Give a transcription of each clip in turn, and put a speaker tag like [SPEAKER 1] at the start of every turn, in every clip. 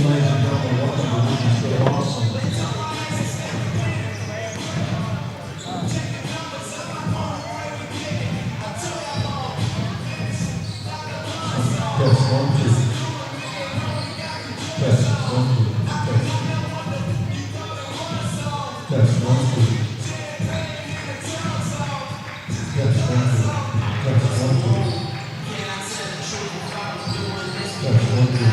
[SPEAKER 1] evening, ladies and gentlemen. Welcome to Regents. Stay awesome. Test 1, 2. Test 1, 2. Test 1, 2. Test 1, 2. Test 1, 2. Test 1, 2. Test 1, 2. Test 1, 2. Test 1, 2. Test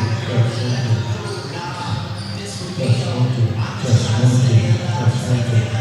[SPEAKER 1] 1, 2.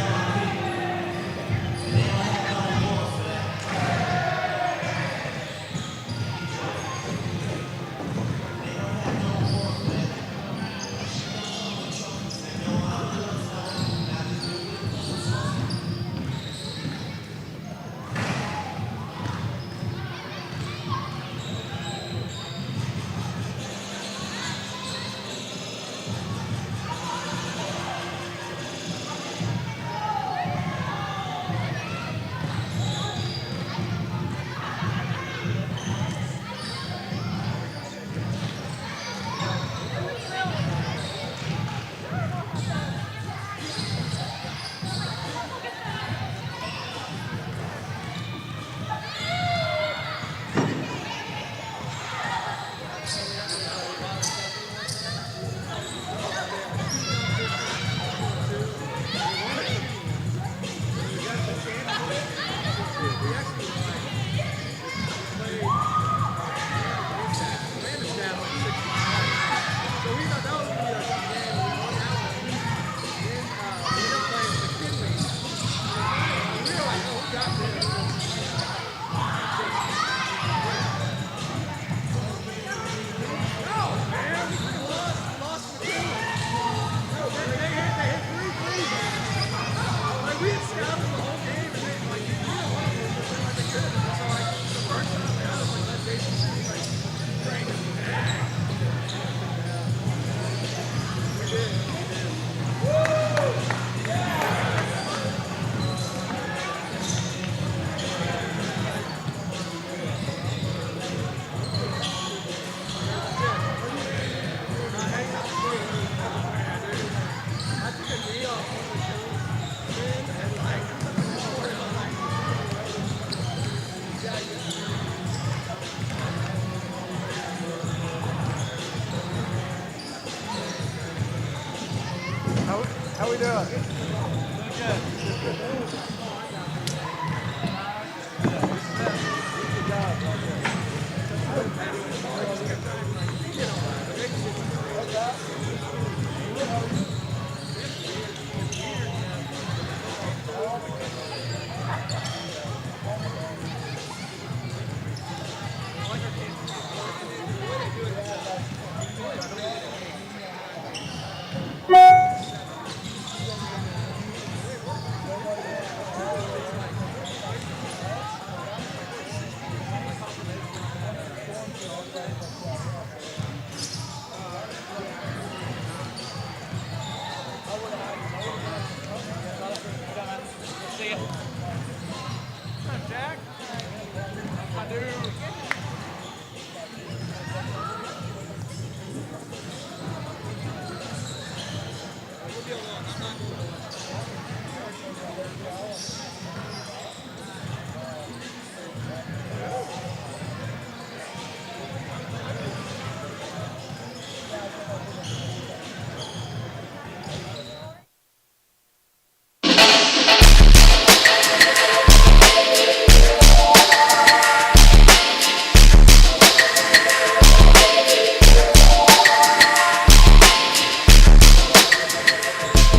[SPEAKER 2] How we doing?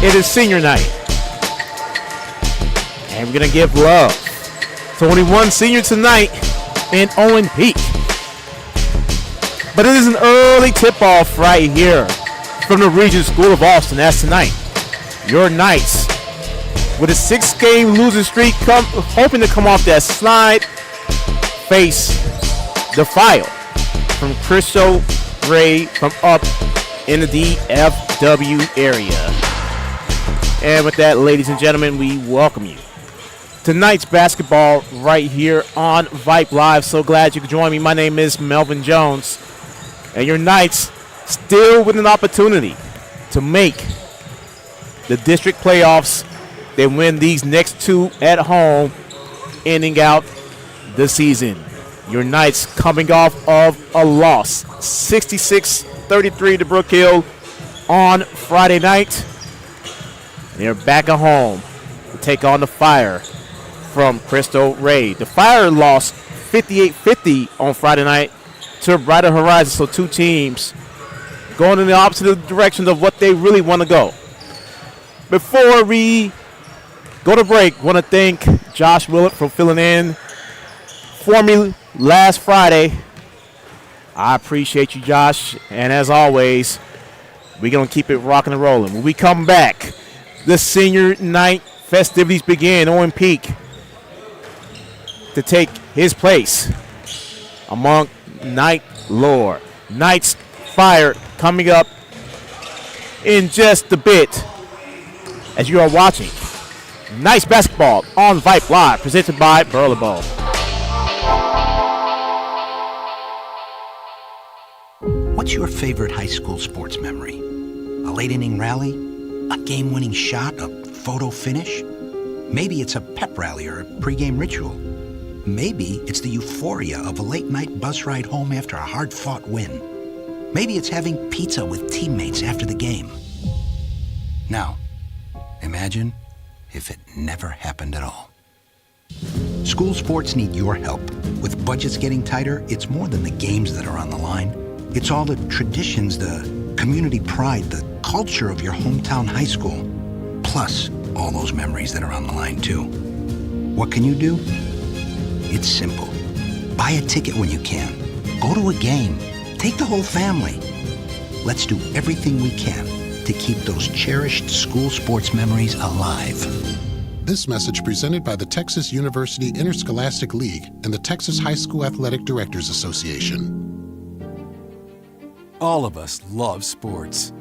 [SPEAKER 3] It is senior night, and we're going to give love to only one senior tonight in Owen Peak. But it is an early tip-off right here from the Regents School of Austin. That's tonight. Your Knights, with a 6-game losing streak, hoping to come off that slide, face the File from Cristo Ray from up in the DFW area. And with that, ladies and gentlemen, we welcome you. Tonight's basketball right here on Vype Live. So glad you could join me. My name is Melvin Jones. And your Knights still with an opportunity to make the district playoffs. They win these next 2 at home, ending out the season. Your Knights coming off of a loss, 66-33 to Brook Hill on Friday night. They're back at home to take on the Fire from Cristo Rey. The Fire lost 58-50 on Friday night to Brighter Horizons, so 2 teams going in the opposite direction of what they really want to go. Before we go to break, want to thank Josh Willett for filling in for me last Friday. I appreciate you, Josh. And as always, we're going to keep it rocking and rolling. When we come back, the senior night festivities begin. Owen Peak to take his place among Night Lore. Knights Fire coming up in just a bit as you are watching Knights Basketball on Vype Live, presented by Burlebo.
[SPEAKER 4] What's your favorite high school sports memory? A late inning rally? A game-winning shot? A photo finish? Maybe it's a pep rally or a pregame ritual. Maybe it's the euphoria of a late-night bus ride home after a hard-fought win. Maybe it's having pizza with teammates after the game. Now, imagine if it never happened at all. School sports need your help. With budgets getting tighter, it's more than the games that are on the line. It's all the traditions, the community pride, the culture of your hometown high school, plus all those memories that are on the line too. What can you do? It's simple. Buy a ticket when you can. Go to a game. Take the whole family. Let's do everything we can to keep those cherished school sports memories alive.
[SPEAKER 5] This message presented by the Texas University Interscholastic League and the Texas High School Athletic Directors Association.
[SPEAKER 6] All of us love sports,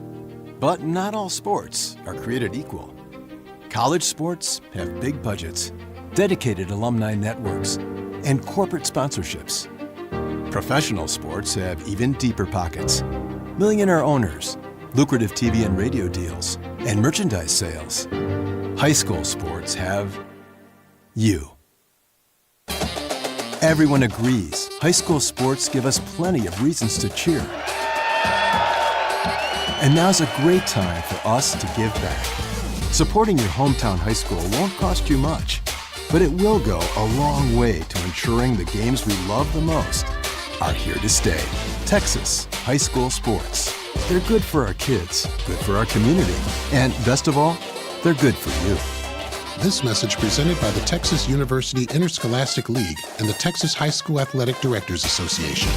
[SPEAKER 6] but not all sports are created equal. College sports have big budgets, dedicated alumni networks, and corporate sponsorships. Professional sports have even deeper pockets, millionaire owners, lucrative TV and radio deals, and merchandise sales. High school sports have you. Everyone agrees high school sports give us plenty of reasons to cheer. And now's a great time for us to give back. Supporting your hometown high school won't cost you much, but it will go a long way to ensuring the games we love the most are here to stay. Texas high school sports. They're good for our kids, good for our community, and best of all, they're good for you.
[SPEAKER 5] This message presented by the Texas University Interscholastic League and the Texas High School Athletic Directors Association.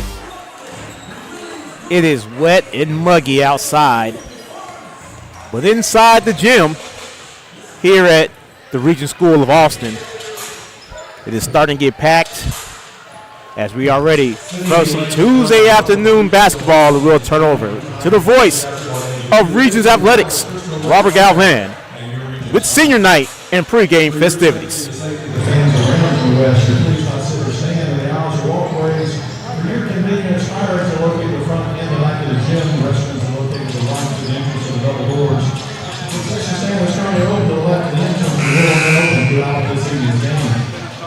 [SPEAKER 3] It is wet and muggy outside, but inside the gym here at the Regents School of Austin, it is starting to get packed as we are ready for some Tuesday afternoon basketball. And we'll turn over to the voice of Regents Athletics, Robert Galvan, with senior night and pregame festivities.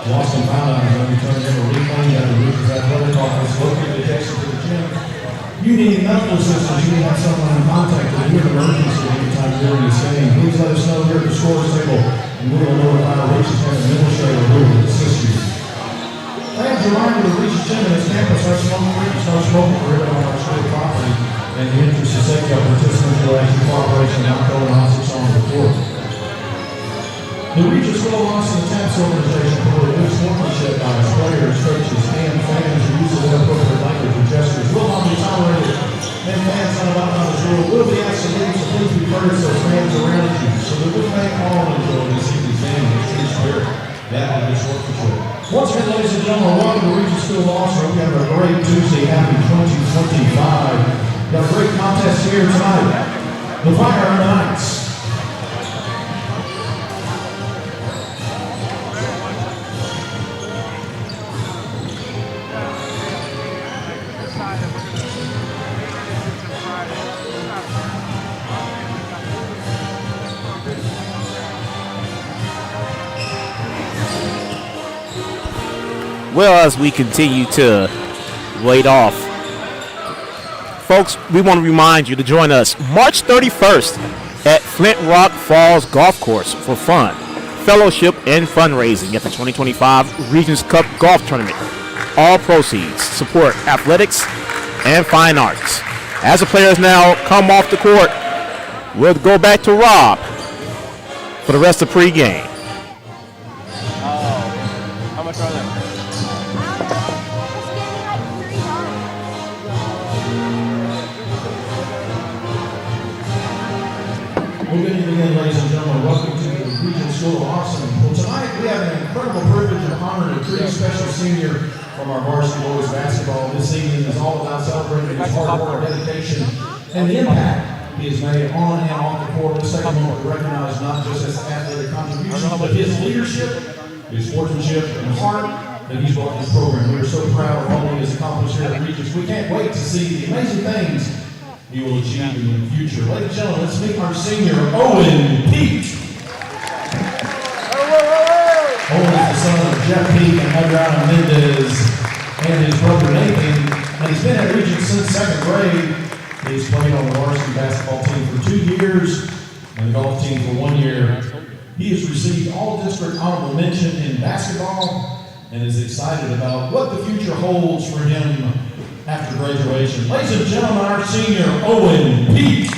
[SPEAKER 1] Lost and found out when we turned in a reclaim at the Regents Athletic Office located adjacent to the gym. You need medical assistance, you need to have someone in contact with you in emergency anytime during this game. Please let us know here at the scores table, and we will notify our Regents and administrator who will assist you. Fans, a reminder the Regents gym and its campus are smoke-free, no smoking prohibited on our school property, and the interest of safety of participants will ask your cooperation and not going on 6 on the court. The Regents School of Austin Tax Organization promoted sportsmanship by players, coaches, and fans who use inappropriate language and gestures will not be tolerated, and fans not allowed on the school will be asked to leave, so please be courteous of fans around you, so that we may all enjoy this evening's game in true spirit. That will be sportsmanship. Once again, ladies and gentlemen, welcome to Regents School of Austin. We have a great Tuesday, happy 2025. Got a great contest here tonight. The Fire and the Knights.
[SPEAKER 2] Friday.
[SPEAKER 3] well as we continue to wait off. Folks, we want to remind you to join us March 31st at Flint Rock Falls Golf Course for fun, fellowship, and fundraising at the 2025 Regents Cup Golf Tournament. All proceeds support athletics and fine arts. As the players now come off the court, we'll go back to Rob for the rest of pregame.
[SPEAKER 2] How much are they?
[SPEAKER 1] Well, good evening again, ladies and gentlemen. Welcome to the Regents School of Awesome. Well, tonight we have an incredible privilege of honoring a pretty special senior from our varsity boys basketball. This evening is all about celebrating his hard work, dedication, and the impact he has made on and off the court. Let's take a moment to recognize not just his athletic contributions, but his leadership, his sportsmanship, and heart that he's brought to this program. We are so proud of all he has accomplished here at Regents. We can't wait to see the amazing things he will achieve in the future. Ladies and gentlemen, let's meet our senior, Owen Peak. Owen is the son of Jeff Peak and Adriana Mendez and his brother Nathan, and he's been at Regents since 2nd grade. He's played on the varsity basketball team for 2 years and the golf team for 1 year. He has received all district honorable mention in basketball and is excited about what the future holds for him after graduation. Ladies and gentlemen, our senior, Owen Peak.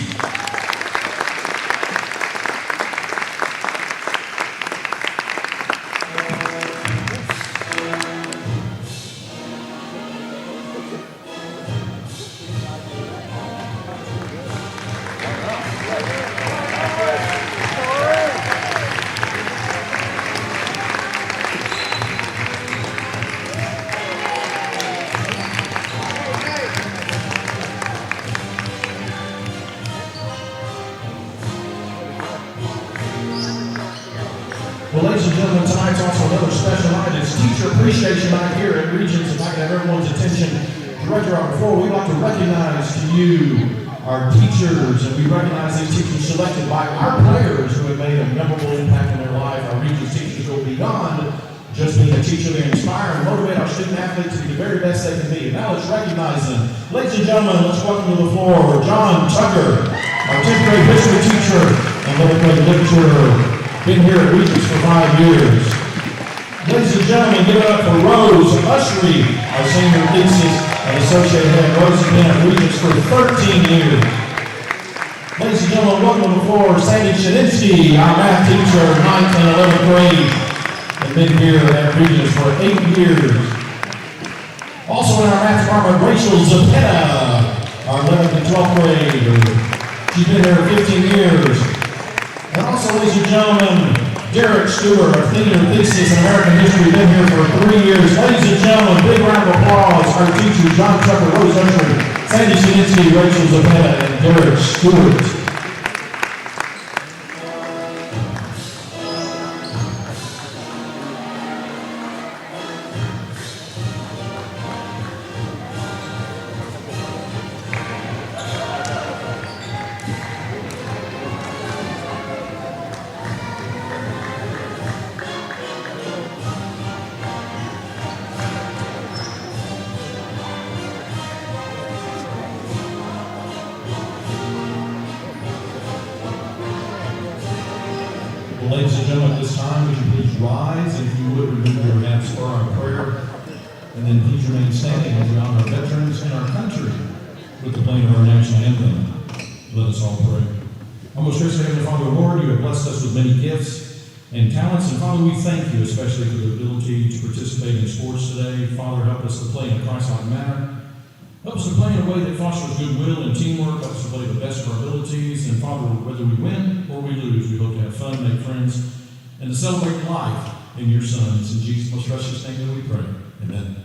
[SPEAKER 1] Well, ladies and gentlemen, tonight's also another special night. It's Teacher Appreciation Night here at Regents. If I can have everyone's attention, Director, before we'd like to recognize to you our teachers, and we recognize these teachers selected by our players who have made a memorable impact in their life. Our Regents teachers go beyond just being a teacher. They inspire and motivate our student athletes to be the very best they can be. And now let's recognize them. Ladies and gentlemen, let's welcome to the floor John Tucker, our 10th grade history teacher and 11th grade literature. Been here at Regents for 5 years. Ladies and gentlemen, give it up for Rose Ushery, our senior thesis and associate head. Rose has been at Regents for 13 years. Ladies and gentlemen, welcome to the floor Sandy Shaninsky, our math teacher, 9th and 11th grade, and been here at Regents for 8 years. Also in our math department, Rachel Zapetta, our 11th and 12th grade. She's been here 15 years. And also, ladies and gentlemen, Derek Stewart, our senior thesis in American history, been here for 3 years. Ladies and gentlemen, big round of applause. Our teachers, John Tucker, Rose Ushery, Sandy Shininsky, Rachel Zapetta, and Derek Stewart. Ladies and gentlemen, at this time, would you please rise, and if you would, remove your hats for our prayer, and then please remain standing as we honor our veterans and our country with the playing of our national anthem. Let us all pray. Our most gracious Heavenly Father, Lord, you have blessed us with many gifts and talents, and Father, we thank you especially for the ability to participate in sports today. Father, help us to play in a Christ-like manner. Help us to play in a way that fosters goodwill and teamwork. Help us to play the best of our abilities. And Father, whether we win or we lose, we hope to have fun, make friends, and to celebrate life in your Son. It's in Jesus' most precious name that we pray. Amen.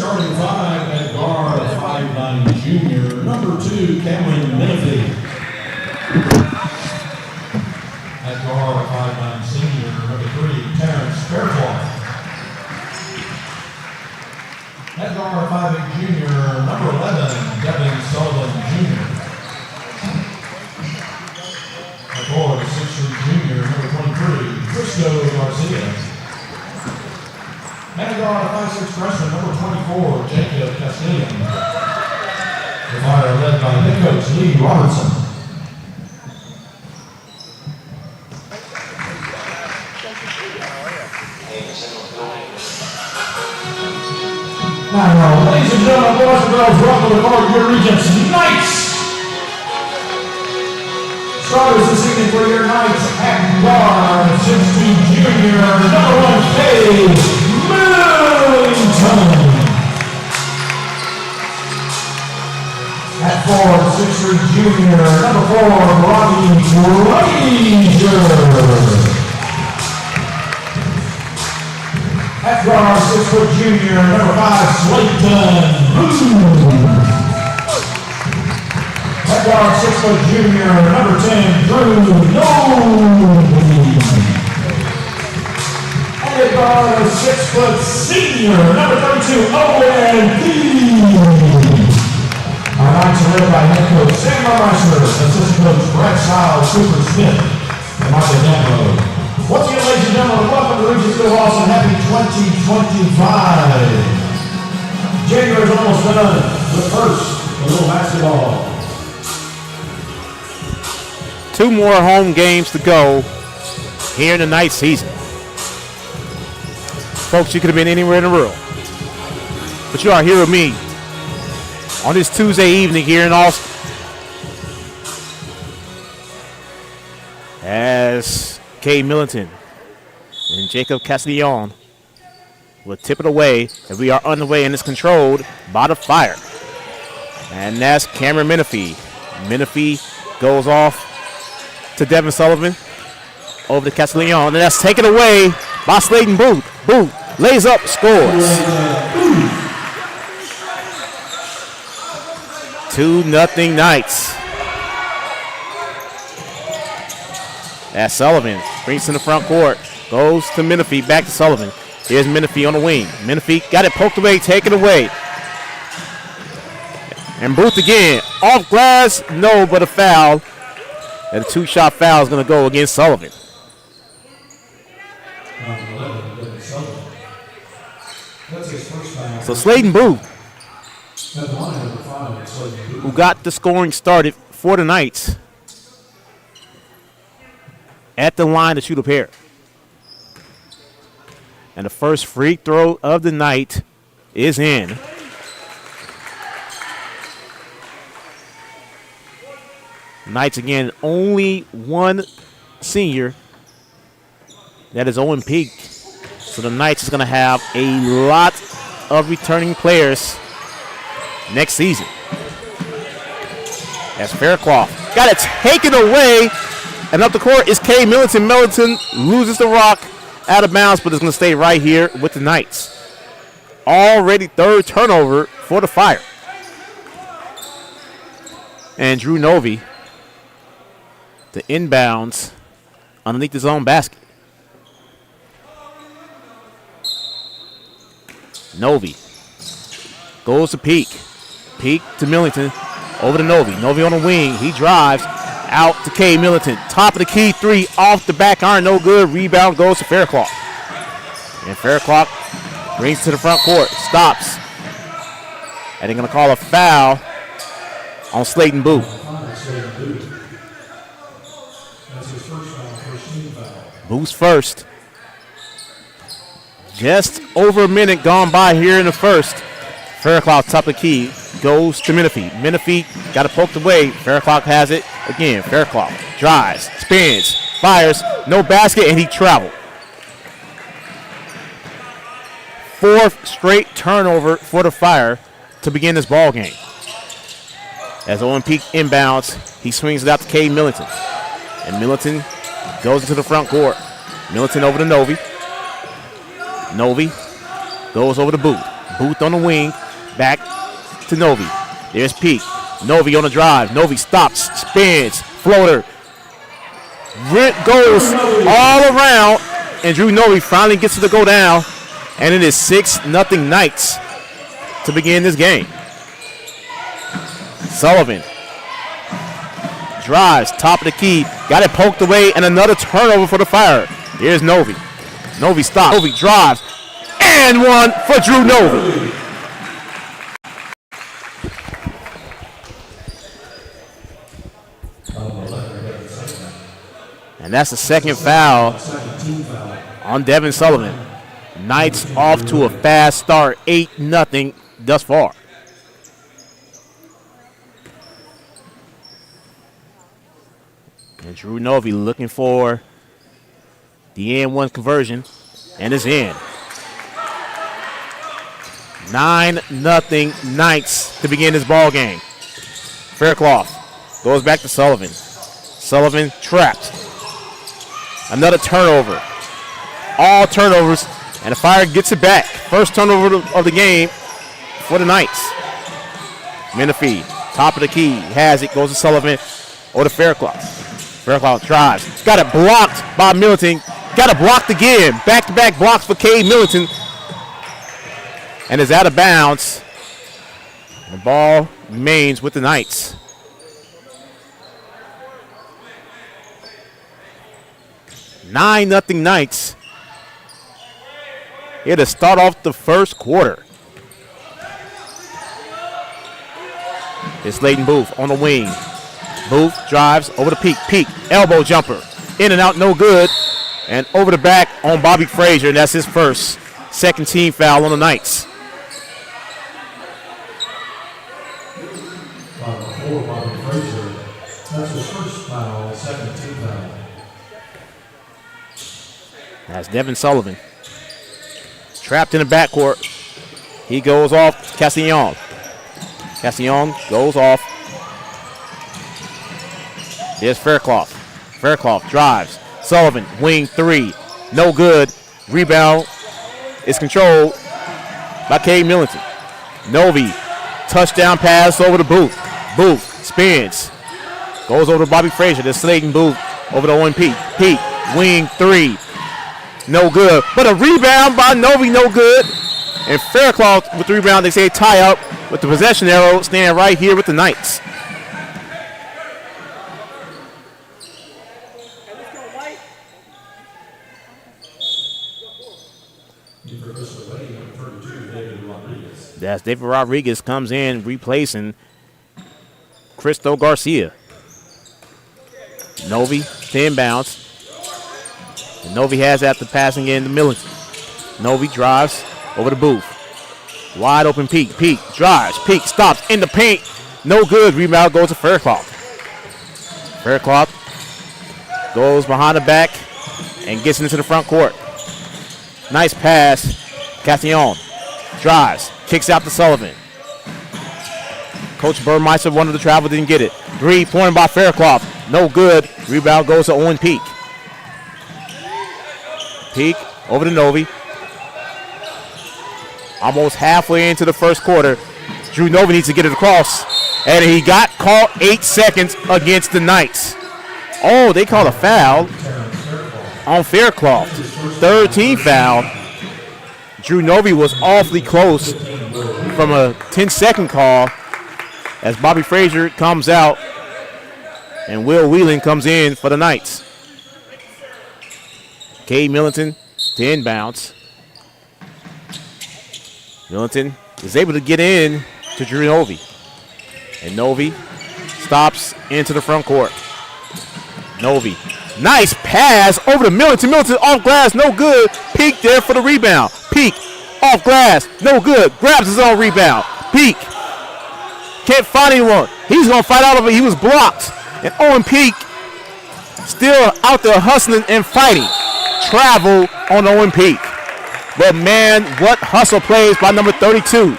[SPEAKER 1] starting five at guard, 5'9" junior, number 2, Cameron Menifee. At guard, 5'9" senior, number 3, Terrence Fairclough. At guard, 5'8" junior, number 11, Devin Sullivan Jr. At guard, 6'3" junior, number 23, Cristo Garcia. At guard, 5'6" freshman, number 24, Jacob Castellan. The Fire led by head coach Lee Robertson. Now, ladies and gentlemen, boys and girls, welcome to North Your Regents Knights. Starters this evening for your Knights at guard, 6'2" junior, number 1, Paige Millington. At forward, 6'3" junior, number 4, Robbie Frazier. At guard, 6' junior, number 5, Slayton Boone. At guard, 6' junior, number 10, Drew Noble. And at guard, 6' senior, number 32, Owen P. Our Knights are led by head coach Sam Meister, assistant coach Brett Stiles, Cooper Smith, and Michael Gambo. Once again, ladies and gentlemen, welcome to Regents School of Austin. Happy 2025. January is almost done, but first, a little basketball.
[SPEAKER 3] 2 more home games to go here in the night season. Folks, you could have been anywhere in the world, but you are here with me on this Tuesday evening here in Austin as Kay Millington and Jacob Castellan will tip it away, and we are underway, and it's controlled by the Fire. And that's Cameron Menifee. Menifee goes off to Devin Sullivan, over to Castellan, and that's taken away by Slayton Booth. Booth lays up, scores. 2-0 Knights. As Sullivan brings to the front court, goes to Menifee, back to Sullivan. Here's Menifee on the wing. Menifee got it poked away, taken away. And Booth again, off glass, no, but a foul. And a 2-shot foul is going to go against Sullivan. So Slayton Booth, who got the scoring started for the Knights, at the line to shoot a pair. And the first free throw of the night is in. Knights again, only one senior. That is Owen Peak. So the Knights is going to have a lot of returning players next season. As Fairclough got it taken away. And up the court is Kay Millington. Millington loses the rock out of bounds, but is going to stay right here with the Knights. Already 3rd turnover for the Fire. And Drew Novi, the inbounds underneath his own basket. Novi goes to Peak. Peak to Millington. Over to Novi. Novi on the wing. He drives. Out to Kay Millington. Top of the key 3 off the back iron. No good. Rebound goes to Fairclough. And Fairclough brings to the front court. Stops. And they're going to call a foul on Slayton Booth. Booth's first. Just over a minute gone by here in the first. Fairclough, top of the key, goes to Menifee. Menifee got it poked away. Fairclough has it again. Fairclough drives, spins, fires, no basket, and he traveled. 4th straight turnover for the Fire to begin this ball game. As Owen Peak inbounds, he swings it out to Kay Millington. And Millington goes into the front court. Millington over to Novi. Novi goes over to Booth. Booth on the wing. Back to Novi. There's Peak. Novi on the drive. Novi stops, spins, floater. Goes all around, and Drew Novi finally gets it to go down, and it is 6-0 Knights to begin this game. Sullivan drives, top of the key, got it poked away, and another turnover for the Fire. Here's Novi. Novi stops. Novi drives, and one for Drew Novi. And that's the second foul on Devin Sullivan. Knights off to a fast start, 8-0 thus far. And Drew Novi looking for the N1 conversion, and it's in. 9-0 Knights to begin this ball game. Faircloth goes back to Sullivan. Sullivan trapped. Another turnover. All turnovers, and the Fire gets it back. First turnover of the game for the Knights. Menifee, top of the key, has it, goes to Sullivan or to Faircloth. Faircloth drives. Got it blocked by Militant. Got it blocked again. Back-to-back blocks for Cade Militant. And is out of bounds. The ball remains with the Knights. 9-0 Knights. Here to start off the first quarter. It's Leighton Booth on the wing. Booth drives over the Peak. Peak, elbow jumper. In and out, no good. And over the back on Bobby Frazier, and that's his first. Second team foul on the Knights.
[SPEAKER 1] Bobby Frazier. That's his first foul, second team foul.
[SPEAKER 3] That's Devin Sullivan. Trapped in the backcourt. He goes off. Castillon. Castillon goes off. There's Faircloth. Faircloth drives. Sullivan, wing three. No good. Rebound is controlled by Cade Militant. Novi, touchdown pass over to Booth. Booth spins. Goes over to Bobby Frazier. There's Slayton Booth over to Owen Peak. Peak, wing three. No good. But a rebound by Novi, no good. And Faircloth with the rebound, they say tie up with the possession arrow standing right here with the Knights. That's David Rodriguez comes in replacing Cristo Garcia. Novi to inbounds. And Novi has after passing in to Militant. Novi drives over to Booth. Wide open Peak. Peak drives. Peak stops in the paint. No good. Rebound goes to Faircloth. Faircloth goes behind the back and gets into the front court. Nice pass. Castillon drives. Kicks out to Sullivan. Coach Burmeister wanted to travel, didn't get it. 3-point by Faircloth. No good. Rebound goes to Owen Peak. Peak over to Novi. Almost halfway into the first quarter. Drew Novi needs to get it across. And he got caught 8 seconds against the Knights. Oh, they called a foul on Faircloth. Third team foul. Drew Novi was awfully close from a 10-second call as Bobby Frazier comes out and Will Whelan comes in for the Knights. Cade Militant to inbounds. Militant is able to get in to Drew Novi. And Novi stops into the front court. Novi. Nice pass over to Militant. Militant off glass, no good. Peak there for the rebound. Peak off glass, no good. Grabs his own rebound. Peak can't find anyone. He's going to fight out of it. He was blocked. And Owen Peak still out there hustling and fighting. Travel on Owen Peak. But man, what hustle plays by number 32.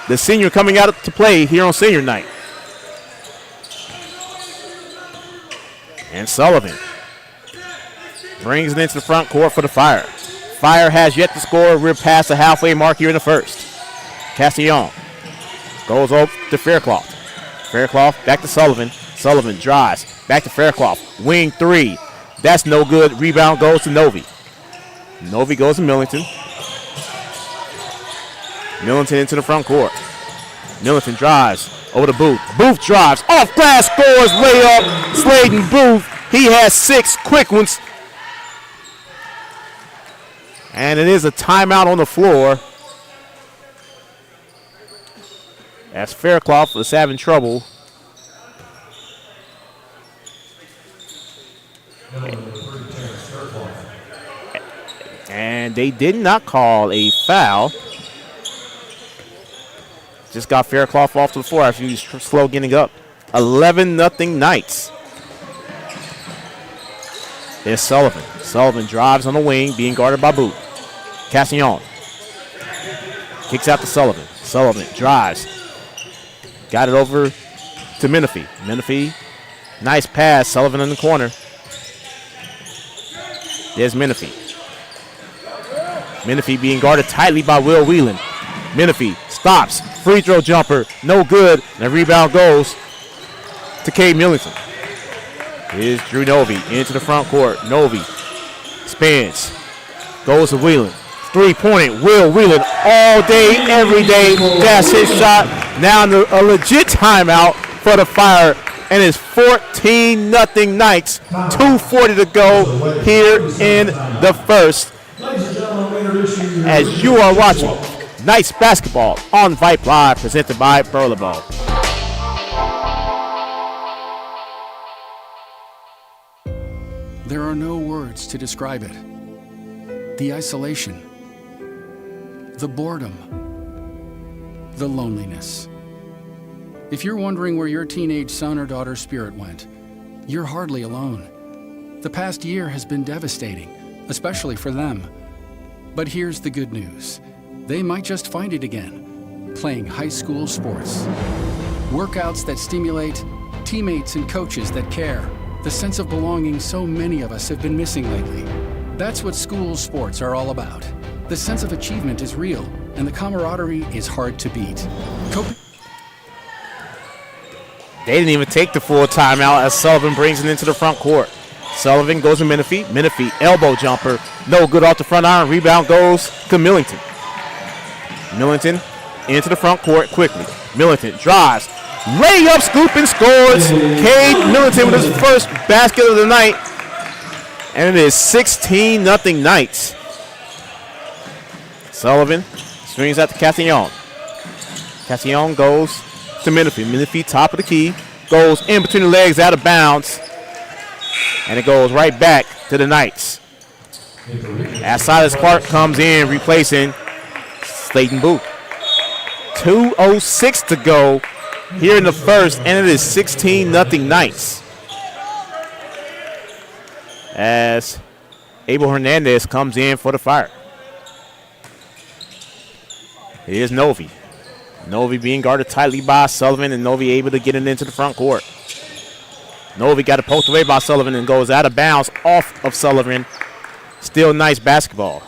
[SPEAKER 3] The senior coming out to play here on senior night. And Sullivan brings it into the front court for the Fire. Fire has yet to score. We're past the halfway mark here in the first. Castillon goes over to Faircloth. Faircloth back to Sullivan. Sullivan drives. Back to Faircloth. Wing 3. That's no good. Rebound goes to Novi. Novi goes to Millington. Millington into the front court. Millington drives over to Booth. Booth drives. Off glass scores. Layup. Sladen Booth. He has 6 quick ones. And it is a timeout on the floor. As Faircloth was having trouble. And they did not call a foul. Just got Faircloth off to the floor after he was slow getting up. 11-0 Knights. There's Sullivan. Sullivan drives on the wing, being guarded by Boot. Castillon kicks out to Sullivan. Sullivan drives. Got it over to Menifee. Menifee, nice pass. Sullivan in the corner. There's Menifee. Menifee being guarded tightly by Will Whelan. Menifee stops. Free throw jumper. No good. And the rebound goes to Cade Millington. Here's Drew Novi into the front court. Novi spins. Goes to Whelan. Three-pointer. Will Whelan all day, every day. That's his shot. Now a legit timeout for the Fire. And it's 14-0 Knights. 2:40 to go here in the first. As you are watching Knights basketball on Vype Live, presented by Burlebo.
[SPEAKER 7] There are no words to describe it. The isolation, the boredom, the loneliness. If you're wondering where your teenage son or daughter's spirit went, you're hardly alone. The past year has been devastating, especially for them. But here's the good news. They might just find it again, playing high school sports. Workouts that stimulate, teammates and coaches that care, the sense of belonging so many of us have been missing lately. That's what school sports are all about. The sense of achievement is real, and the camaraderie is hard to beat.
[SPEAKER 3] They didn't even take the full timeout as Sullivan brings it into the front court. Sullivan goes to Menifee. Menifee, elbow jumper. No good off the front iron. Rebound goes to Millington. Millington into the front court quickly. Millington drives. Layup, scoop, and scores. Cade Millington with his first basket of the night. And it is 16-0 Knights. Sullivan swings out to Castillon. Castillon goes to Menifee. Menifee, top of the key. Goes in between the legs, out of bounds. And it goes right back to the Knights. As Silas Clark comes in, replacing Slayton Booth. 2:06 to go here in the first, and it is 16-0 Knights. As Abel Hernandez comes in for the Fire. Here's Novi. Novi being guarded tightly by Sullivan, and Novi able to get it into the front court. Novi got it poked away by Sullivan and goes out of bounds off of Sullivan. Still nice basketball.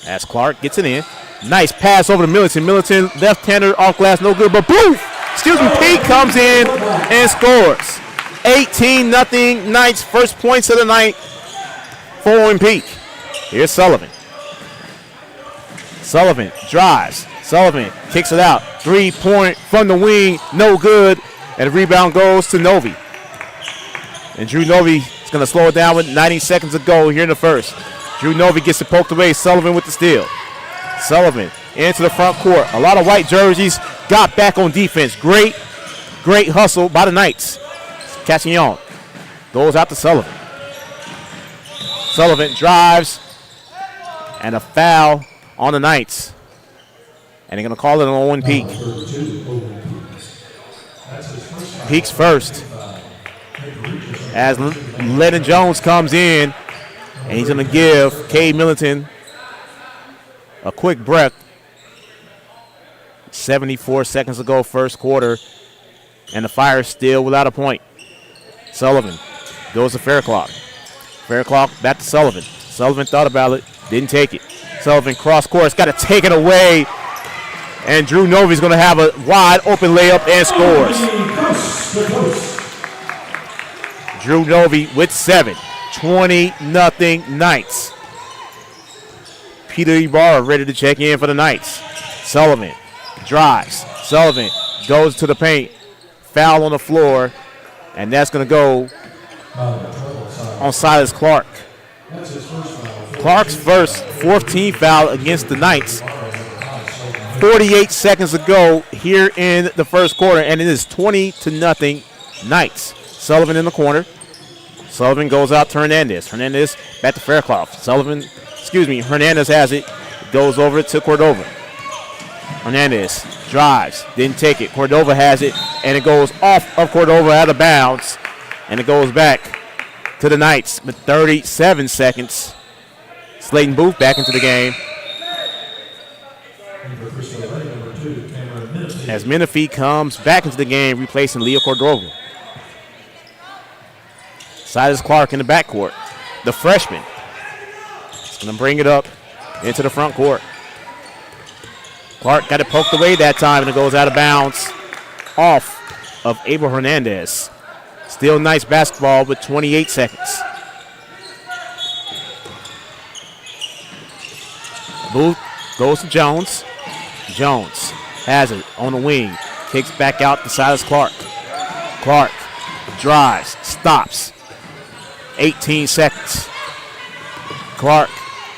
[SPEAKER 3] As Clark gets it in. Nice pass over to Millington. Millington, left-hander, off glass, no good, but Booth, Pete comes in and scores. 18-0 Knights, first points of the night for Peak. Here's Sullivan. Sullivan drives. Sullivan kicks it out. 3-point from the wing, no good. And the rebound goes to Novi. And Drew Novi is going to slow it down with 90 seconds to go here in the first. Drew Novi gets it poked away. Sullivan with the steal. Sullivan into the front court. A lot of white jerseys got back on defense. Great hustle by the Knights. Castillon goes out to Sullivan. Sullivan drives. And a foul on the Knights. And they're going to call it on Owen Peak. Peak's first. As Lennon Jones comes in. And he's going to give Cade Millington a quick breath. 74 seconds to go, first quarter. And the Fire still without a point. Sullivan goes to Fairclough. Fairclough back to Sullivan. Sullivan thought about it, didn't take it. Sullivan cross course, got to take it away. And Drew Novi's going to have a wide open layup and scores. Drew Novi with 7. 20-0 Knights. Peter Ibarra ready to check in for the Knights. Sullivan drives. Sullivan goes to the paint. Foul on the floor. And that's going to go on Silas Clark. Clark's first 14th foul against the Knights. 48 seconds to go here in the first quarter, and it is 20-0 Knights. Sullivan in the corner. Sullivan goes out to Hernandez. Hernandez back to Fairclough. Hernandez has it. Goes over to Cordova. Hernandez drives. Didn't take it. Cordova has it, and it goes off of Cordova out of bounds, and it goes back to the Knights with 37 seconds. Slayton Booth back into the game. As Menifee comes back into the game, replacing Leo Cordova. Silas Clark in the backcourt. The freshman. He's going to bring it up into the front court. Clark got it poked away that time, and it goes out of bounds off of Abel Hernandez. Still nice basketball with 28 seconds. Booth goes to Jones. Jones has it on the wing. Kicks back out to Silas Clark. Clark drives, stops. 18 seconds. Clark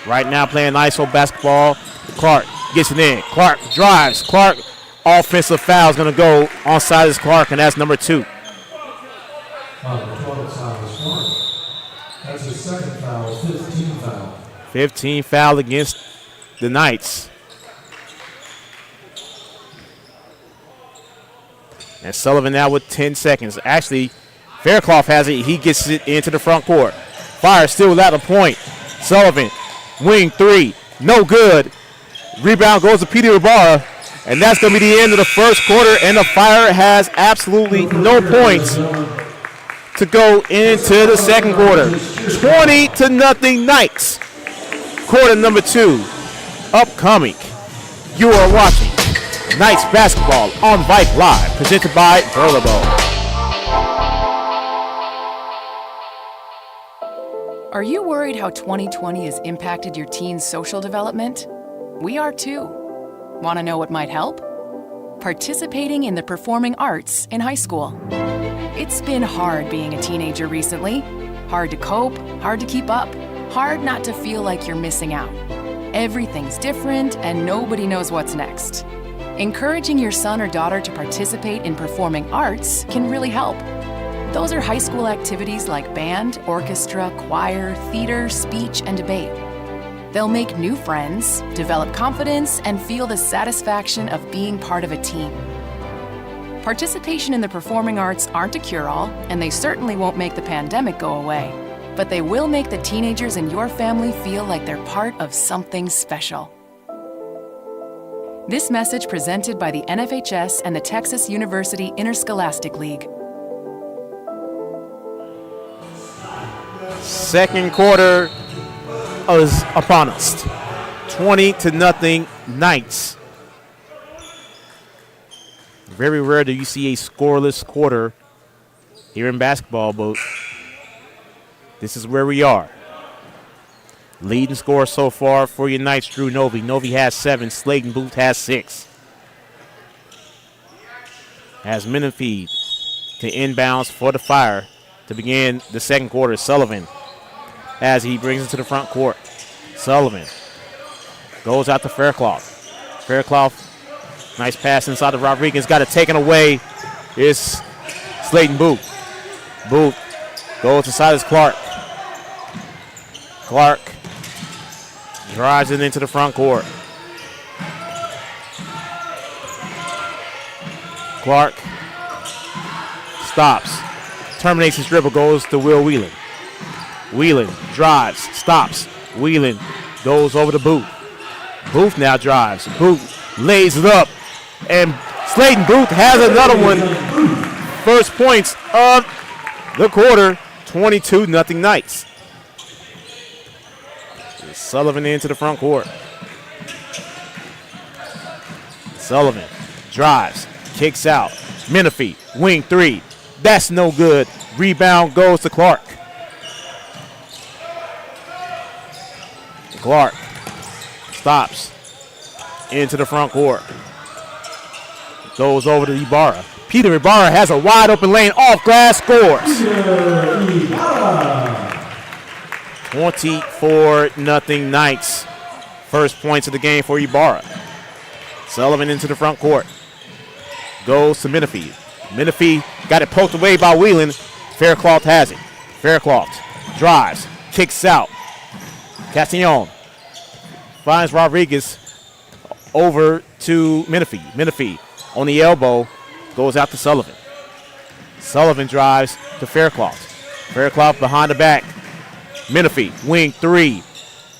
[SPEAKER 3] right now playing ISO basketball. Clark gets it in. Clark drives. Clark, offensive foul is going to go on Silas Clark, and that's number 2.
[SPEAKER 1] That's his second foul, 15 foul.
[SPEAKER 3] 15 foul against the Knights. And Sullivan now with 10 seconds. Actually, Fairclough has it. He gets it into the front court. Fire still without a point. Sullivan, wing 3, no good. Rebound goes to Peter Ibarra, and that's going to be the end of the first quarter, and the Fire has absolutely no points to go into the second quarter. 20-0 Knights. Quarter number 2 upcoming. You are watching Knights basketball on Vype Live, presented by Burlebo.
[SPEAKER 8] Are you worried how 2020 has impacted your teen's social development? We are too. Want to know what might help? Participating in the performing arts in high school. It's been hard being a teenager recently. Hard to cope, hard to keep up, hard not to feel like you're missing out. Everything's different and nobody knows what's next. Encouraging your son or daughter to participate in performing arts can really help. Those are high school activities like band, orchestra, choir, theater, speech, and debate. They'll make new friends, develop confidence, and feel the satisfaction of being part of a team. Participation in the performing arts aren't a cure-all, and they certainly won't make the pandemic go away, but they will make the teenagers in your family feel like they're part of something special. This message presented by the NFHS and the Texas University Interscholastic League.
[SPEAKER 3] Second quarter is upon us. 20-0 Knights. Very rare do you see a scoreless quarter here in basketball, but this is where we are. Leading scorer so far for your Knights, Drew Novi. Novi has 7. Slayton Booth has 6. Has Menifee to inbounds for the Fire to begin the second quarter. Sullivan as he brings it to the front court. Sullivan goes out to Fairclough. Fairclough, nice pass inside to Rodriguez. Got it taken away. It's Slayton Booth. Booth goes to Silas Clark. Clark drives it into the front court. Clark stops. Terminates his dribble, goes to Will Whelan. Whelan drives, stops. Whelan goes over to Booth. Booth now drives. Booth lays it up. And Slayton Booth has another one. first points of the quarter. 22-0 Knights. Sullivan into the front court. Sullivan drives, kicks out. Menifee, wing three. That's no good. Rebound goes to Clark. Clark stops into the front court. Goes over to Ibarra. Peter Ibarra has a wide open lane off glass, scores. 24-0 Knights. First points of the game for Ibarra. Sullivan into the front court. Goes to Menifee. Menifee got it poked away by Whelan. Faircloth has it. Faircloth drives, kicks out. Castillon finds Rodriguez over to Menifee. Menifee on the elbow goes out to Sullivan. Sullivan drives to Faircloth. Faircloth behind the back. Menifee, wing three.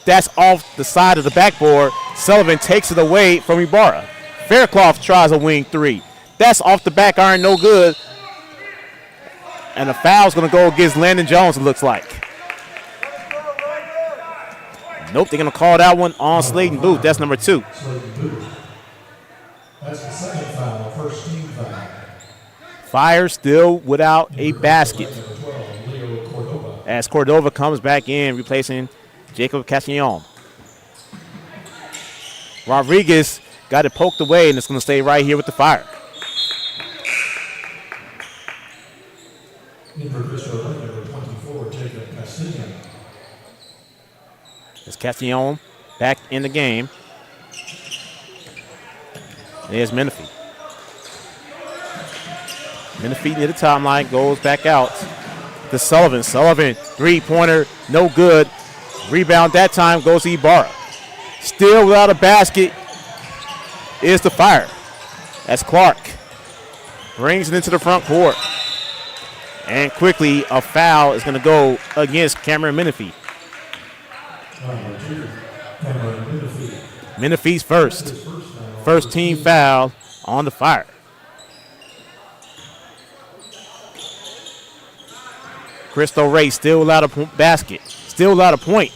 [SPEAKER 3] That's off the side of the backboard. Sullivan takes it away from Ibarra. Faircloth tries a wing three. That's off the back iron, no good. And a foul's going to go against Landon Jones, it looks like. Nope, they're going to call that one on Slayton Booth. That's number 2.
[SPEAKER 1] That's the second foul, first team foul.
[SPEAKER 3] Fire still without a basket. As Cordova comes back in, replacing Jacob Castillon. Rodriguez got it poked away, and it's going to stay right here with the Fire.
[SPEAKER 1] In for Cristo, number 24, Jacob Castillon.
[SPEAKER 3] It's Castillon back in the game. There's Menifee. Menifee near the timeline, goes back out to Sullivan. Sullivan, three-pointer, no good. Rebound that time goes to Ibarra. Still without a basket is the Fire. As Clark brings it into the front court. And quickly, a foul is going to go against Cameron Menifee. Menifee's first. First team foul on the Fire. Cristo Ray still without a basket. Still without a point.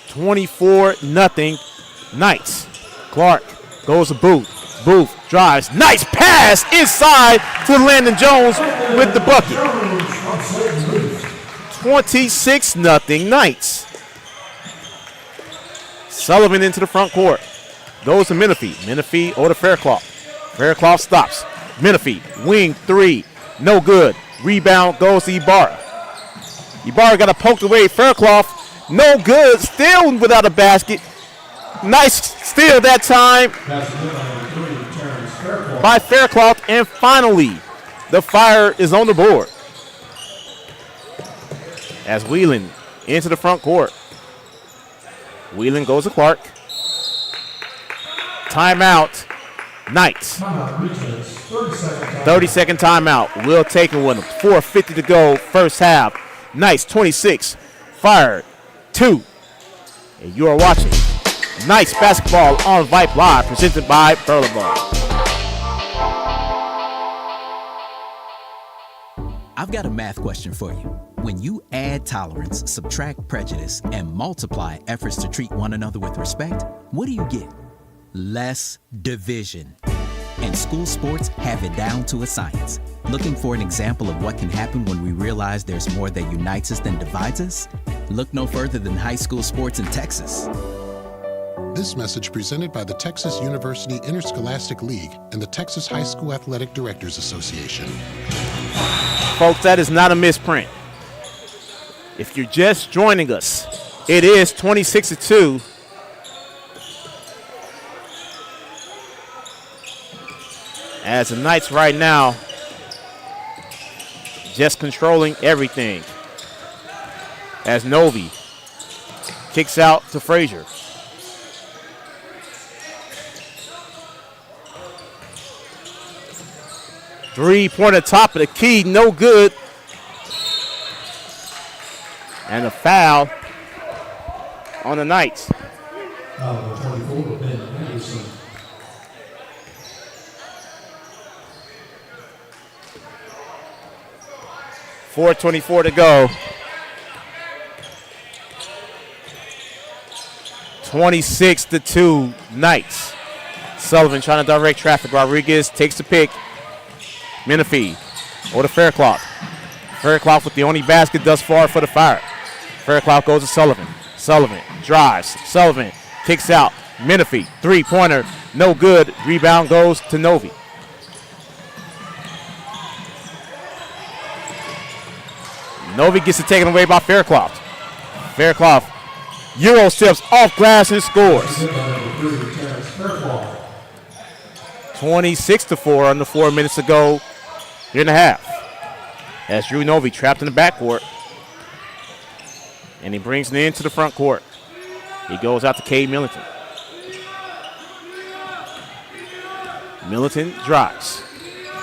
[SPEAKER 3] 24-0 Knights. Clark goes to Booth. Booth drives. Nice pass inside to Landon Jones with the bucket. 26-0 Knights. Sullivan into the front court. Goes to Menifee. Menifee over to Faircloth. Faircloth stops. Menifee, wing three. No good. Rebound goes to Ibarra. Ibarra got a poked away. Faircloth, no good. Still without a basket. Nice steal that time by Faircloth. And finally, the Fire is on the board. As Whelan into the front court. Whelan goes to Clark. Timeout. Knights. 30-second timeout. Will Taken with them. 4:50 to go. First half. Knights 26. Fire 2. And you are watching Knights basketball on Vype Live, presented by Burlington.
[SPEAKER 9] I've got a math question for you. When you add tolerance, subtract prejudice, and multiply efforts to treat one another with respect, what do you get? Less division. And school sports have it down to a science. Looking for an example of what can happen when we realize there's more that unites us than divides us? Look no further than high school sports in Texas.
[SPEAKER 5] This message presented by the Texas University Interscholastic League and the Texas High School Athletic Directors Association.
[SPEAKER 3] Folks, that is not a misprint. If you're just joining us, it is 26-2. As the Knights right now just controlling everything. As Novi kicks out to Frazier. Three-pointer top of the key, no good. And a foul on the Knights.
[SPEAKER 1] Number 24, Ben Anderson.
[SPEAKER 3] 4:24 to go. 26-2 Knights. Sullivan trying to direct traffic. Rodriguez takes the pick. Menifee over to Faircloth. Faircloth with the only basket thus far for the Fire. Faircloth goes to Sullivan. Sullivan drives. Sullivan kicks out. Menifee, three-pointer, no good. Rebound goes to Novi. Novi gets it taken away by Faircloth. Faircloth, Euro steps off glass and scores. 26-4 under 4 minutes to go here in the half. As Drew Novi trapped in the backcourt. And he brings it into the front court. He goes out to Cade Millington. Millington drives.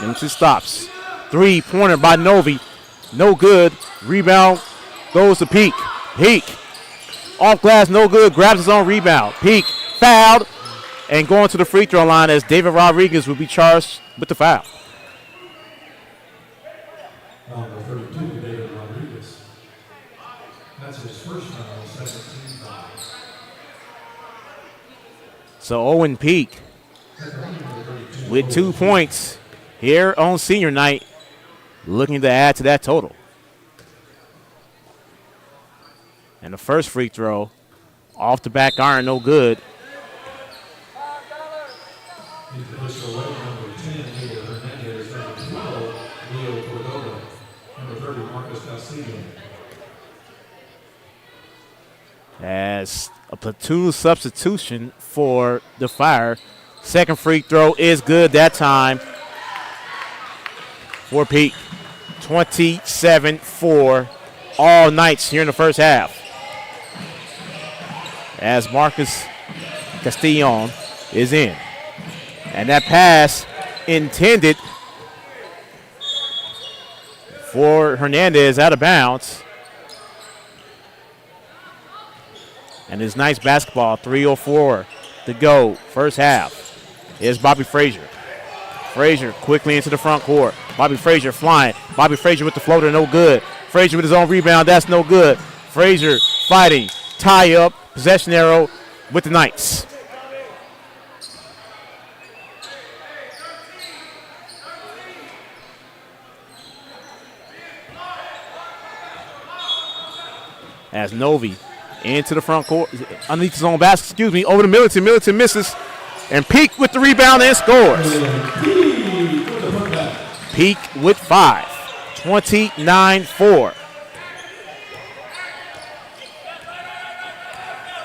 [SPEAKER 3] Millington stops. Three-pointer by Novi. No good. Rebound goes to Peak. Peak. Off glass, no good. Grabs his own rebound. Peak fouled and going to the free throw line as David Rodriguez will be charged with the foul.
[SPEAKER 1] Number 32, David Rodriguez. That's his first foul, second team foul.
[SPEAKER 3] So Owen Peak with 2 points here on senior night, looking to add to that total. And the first free throw off the back iron, no good.
[SPEAKER 1] Number 10, Leo Hernandez. Number 12, Leo Cordova. Number 30, Marcus Castillo.
[SPEAKER 3] As a platoon substitution for the Fire. Second free throw is good that time for Peak. 27-4 all Knights here in the first half. As Marcus Castillon is in. And that pass intended for Hernandez out of bounds. And it's nice basketball, 3:04 to go, first half. Here's Bobby Frazier. Frazier quickly into the front court. Bobby Frazier flying. Bobby Frazier with the floater, no good. Frazier with his own rebound, that's no good. Frazier fighting, tie up, possession arrow with the Knights. As Novi into the front court, underneath his own basket, over to Middleton. Middleton misses, and Peak with the rebound and scores. Peak with 5, 29-4.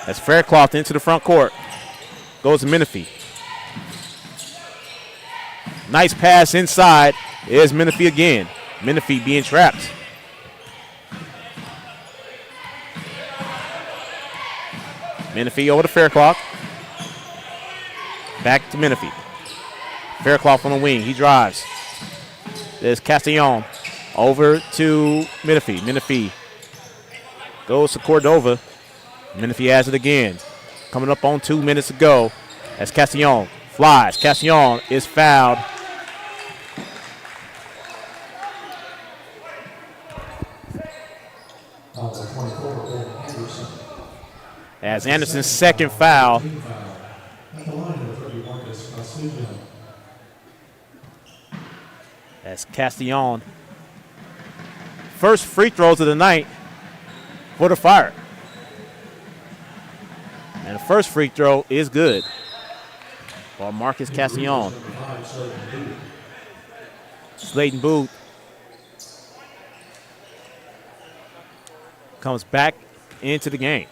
[SPEAKER 3] That's Faircloth into the front court. Goes to Menifee. Nice pass inside. There's Menifee again. Menifee being trapped. Menifee over to Faircloth. Back to Menifee. Faircloth on the wing. He drives. There's Castillon. Over to Menifee. Menifee goes to Cordova. Menifee has it again. Coming up on 2 minutes to go. As Castillon flies. Castillon is fouled. As Anderson's second foul. As Castillon. First free throws of the night for the Fire. And the first free throw is good for Marcus Castillon. Slayton Booth comes back into the game.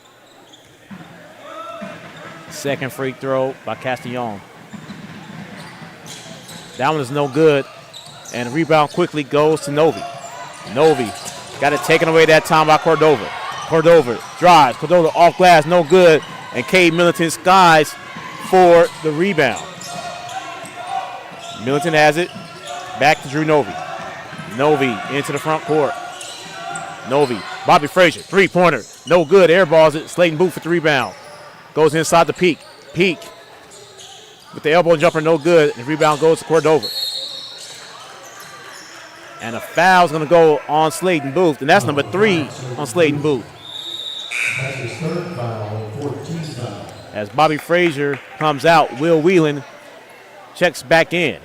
[SPEAKER 3] Second free throw by Castillon. That one is no good. And the rebound quickly goes to Novi. Novi got it taken away that time by Cordova. Cordova drives. Cordova off glass, no good. And Cade Millington skies for the rebound. Millington has it. Back to Drew Novi. Novi into the front court. Novi. Bobby Frazier. Three-pointer. No good. Airballs it. Slayton Booth for the rebound. Goes inside the Peak. Peak with the elbow jumper. No good. And the rebound goes to Cordova. And a foul's going to go on Slayton Booth, and that's number 3 on Slayton Booth.
[SPEAKER 1] That's his third foul, 14th foul.
[SPEAKER 3] As Bobby Frazier comes out, Will Whelan checks back in.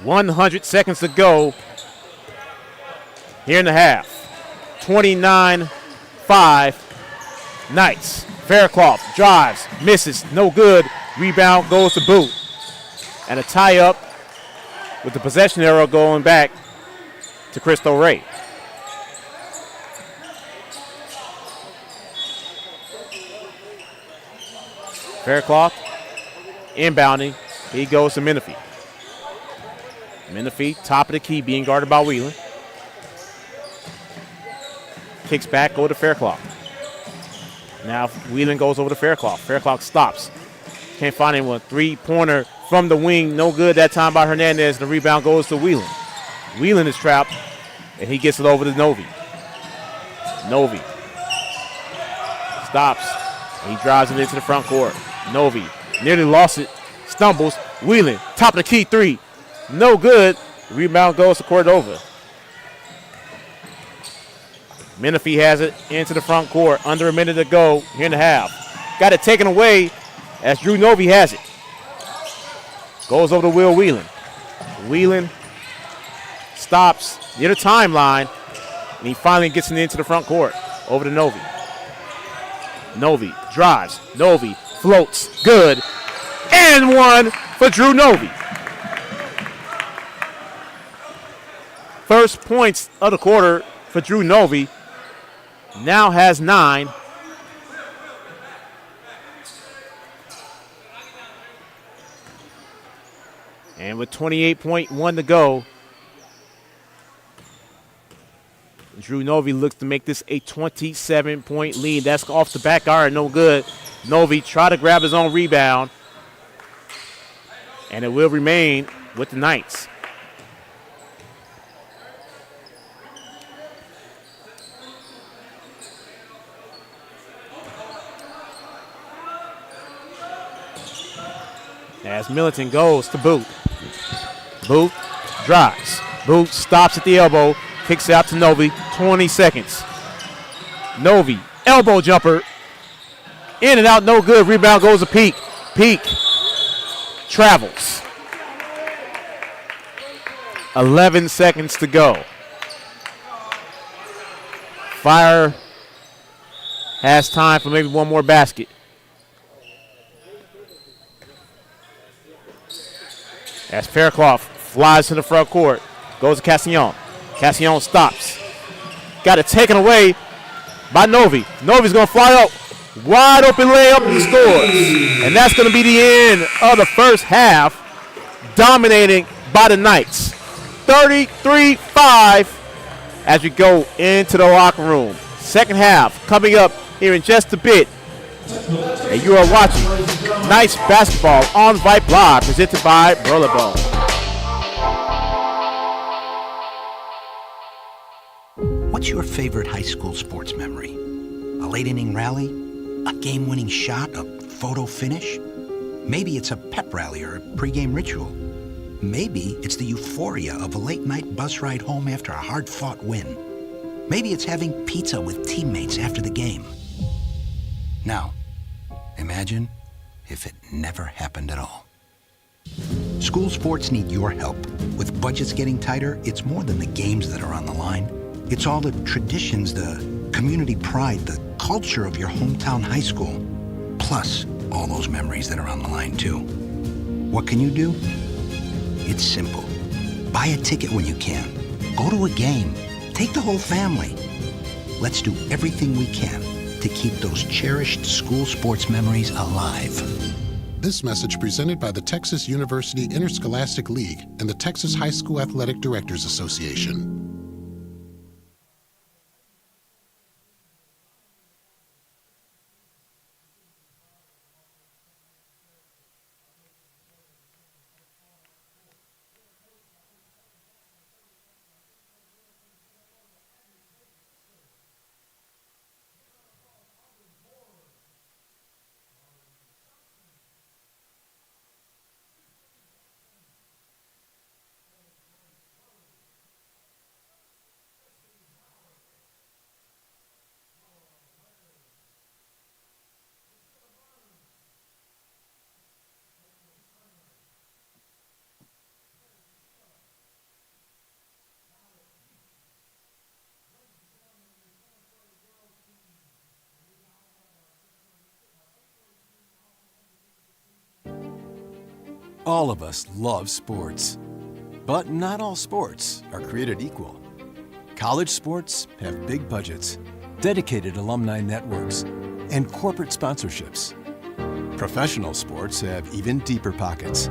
[SPEAKER 3] 100 seconds to go here in the half. 29-5 Knights. Faircloth drives, misses, no good. Rebound goes to Booth. And a tie-up with the possession arrow going back to Cristo Ray. Faircloth inbounding. He goes to Menifee. Menifee, top of the key, being guarded by Whelan. Kicks back, go to Faircloth. Now Whelan goes over to Faircloth. Faircloth stops. Can't find anyone. Three-pointer from the wing. No good that time by Hernandez. The rebound goes to Whelan. Whelan is trapped, and he gets it over to Novi. Novi stops. He drives it into the front court. Novi nearly lost it. Stumbles. Whelan, top of the key, 3. No good. The rebound goes to Cordova. Menifee has it into the front court. Under a minute to go here in the half. Got it taken away as Drew Novi has it. Goes over to Will Whelan. Whelan stops near the timeline, and he finally gets it into the front court. Over to Novi. Novi drives. Novi floats. Good. And one for Drew Novi. First points of the quarter for Drew Novi. Now has 9. And with 28.1 to go, Drew Novi looks to make this a 27-point lead. That's off the back iron, no good. Novi try to grab his own rebound, and it will remain with the Knights. As Militant goes to Booth. Booth drives. Booth stops at the elbow, kicks out to Novi. 20 seconds. Novi, elbow jumper. In and out, no good. Rebound goes to Peak. Peak travels. 11 seconds to go. Fire has time for maybe one more basket. As Faircloth flies to the front court, goes to Castellon. Castellon stops. Got it taken away by Novi. Novi's going to fly up. Wide open layup and scores. And that's going to be the end of the first half, dominating by the Knights. 33-5 as we go into the locker room. Second half coming up here in just a bit. And you are watching Knights basketball on Vype Live, presented by Burlebone.
[SPEAKER 4] What's your favorite high school sports memory? A late inning rally? A game-winning shot? A photo finish? Maybe it's a pep rally or a pregame ritual. Maybe it's the euphoria of a late-night bus ride home after a hard-fought win. Maybe it's having pizza with teammates after the game. Now, imagine if it never happened at all. School sports need your help. With budgets getting tighter, it's more than the games that are on the line. It's all the traditions, the community pride, the culture of your hometown high school, plus all those memories that are on the line too. What can you do? It's simple. Buy a ticket when you can. Go to a game. Take the whole family. Let's do everything we can to keep those cherished school sports memories alive.
[SPEAKER 5] This message presented by the Texas University Interscholastic League and the Texas High School Athletic Directors Association.
[SPEAKER 6] All of us love sports, but not all sports are created equal. College sports have big budgets, dedicated alumni networks, and corporate sponsorships. Professional sports have even deeper pockets,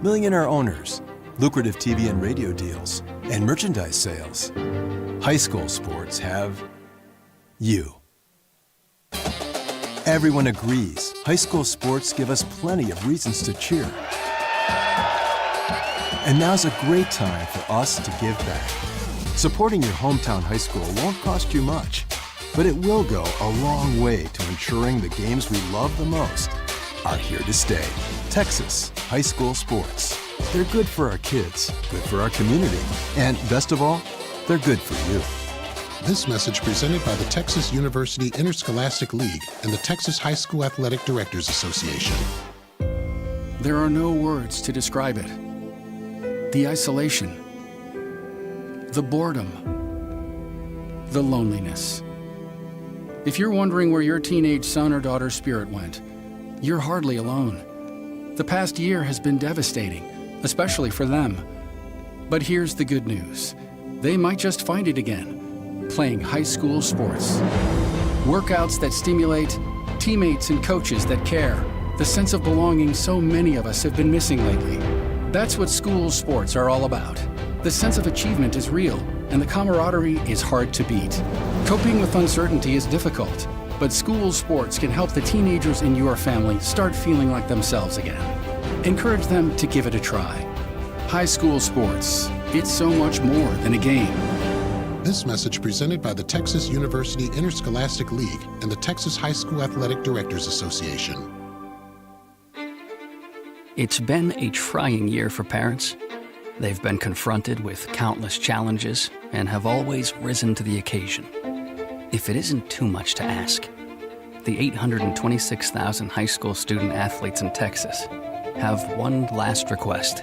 [SPEAKER 6] millionaire owners, lucrative TV and radio deals, and merchandise sales. High school sports have you. Everyone agrees high school sports give us plenty of reasons to cheer. And now's a great time for us to give back. Supporting your hometown high school won't cost you much, but it will go a long way to ensuring the games we love the most are here to stay. Texas high school sports. They're good for our kids, good for our community, and best of all, they're good for you.
[SPEAKER 5] This message presented by the Texas University Interscholastic League and the Texas High School Athletic Directors Association.
[SPEAKER 7] There are no words to describe it. The isolation, the boredom, the loneliness. If you're wondering where your teenage son or daughter's spirit went, you're hardly alone. The past year has been devastating, especially for them. But here's the good news. They might just find it again, playing high school sports. Workouts that stimulate, teammates and coaches that care, the sense of belonging so many of us have been missing lately. That's what school sports are all about. The sense of achievement is real, and the camaraderie is hard to beat. Coping with uncertainty is difficult, but school sports can help the teenagers in your family start feeling like themselves again. Encourage them to give it a try. High school sports, it's so much more than a game.
[SPEAKER 5] This message presented by the Texas University Interscholastic League and the Texas High School Athletic Directors Association.
[SPEAKER 10] It's been a trying year for parents. They've been confronted with countless challenges and have always risen to the occasion. If it isn't too much to ask, the 826,000 high school student athletes in Texas have one last request.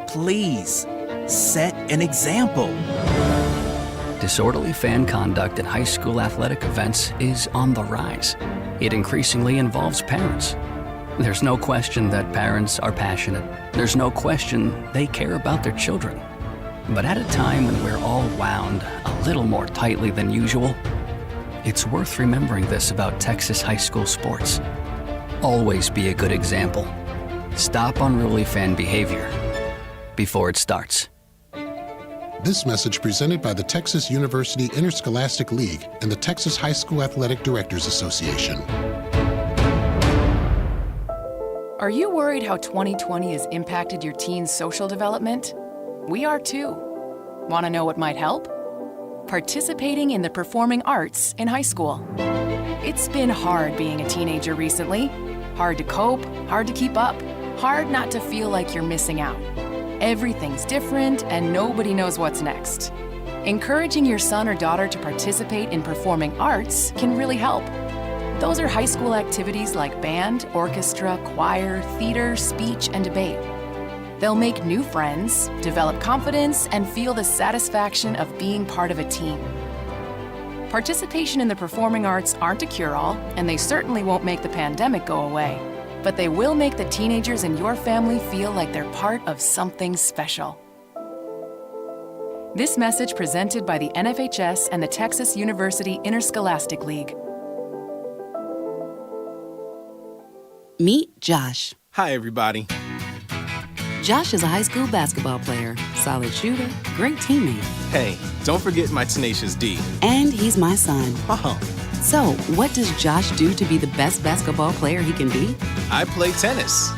[SPEAKER 9] Please, set an example.
[SPEAKER 10] Disorderly fan conduct at high school athletic events is on the rise. It increasingly involves parents. There's no question that parents are passionate. There's no question they care about their children. But at a time when we're all wound a little more tightly than usual, it's worth remembering this about Texas high school sports. Always be a good example. Stop unruly fan behavior before it starts.
[SPEAKER 5] This message presented by the Texas University Interscholastic League and the Texas High School Athletic Directors Association.
[SPEAKER 8] Are you worried how 2020 has impacted your teen's social development? We are too. Want to know what might help? Participating in the performing arts in high school. It's been hard being a teenager recently. Hard to cope, hard to keep up, hard not to feel like you're missing out. Everything's different and nobody knows what's next. Encouraging your son or daughter to participate in performing arts can really help. Those are high school activities like band, orchestra, choir, theater, speech, and debate. They'll make new friends, develop confidence, and feel the satisfaction of being part of a team. Participation in the performing arts aren't a cure-all, and they certainly won't make the pandemic go away. But they will make the teenagers in your family feel like they're part of something special. This message presented by the NFHS and the Texas University Interscholastic League.
[SPEAKER 11] Meet Josh.
[SPEAKER 3] Hi, everybody.
[SPEAKER 11] Josh is a high school basketball player, solid shooter, great teammate.
[SPEAKER 3] Hey, don't forget my tenacious D.
[SPEAKER 11] And he's my son.
[SPEAKER 3] Oh.
[SPEAKER 11] So, what does Josh do to be the best basketball player he can be?
[SPEAKER 3] I play tennis.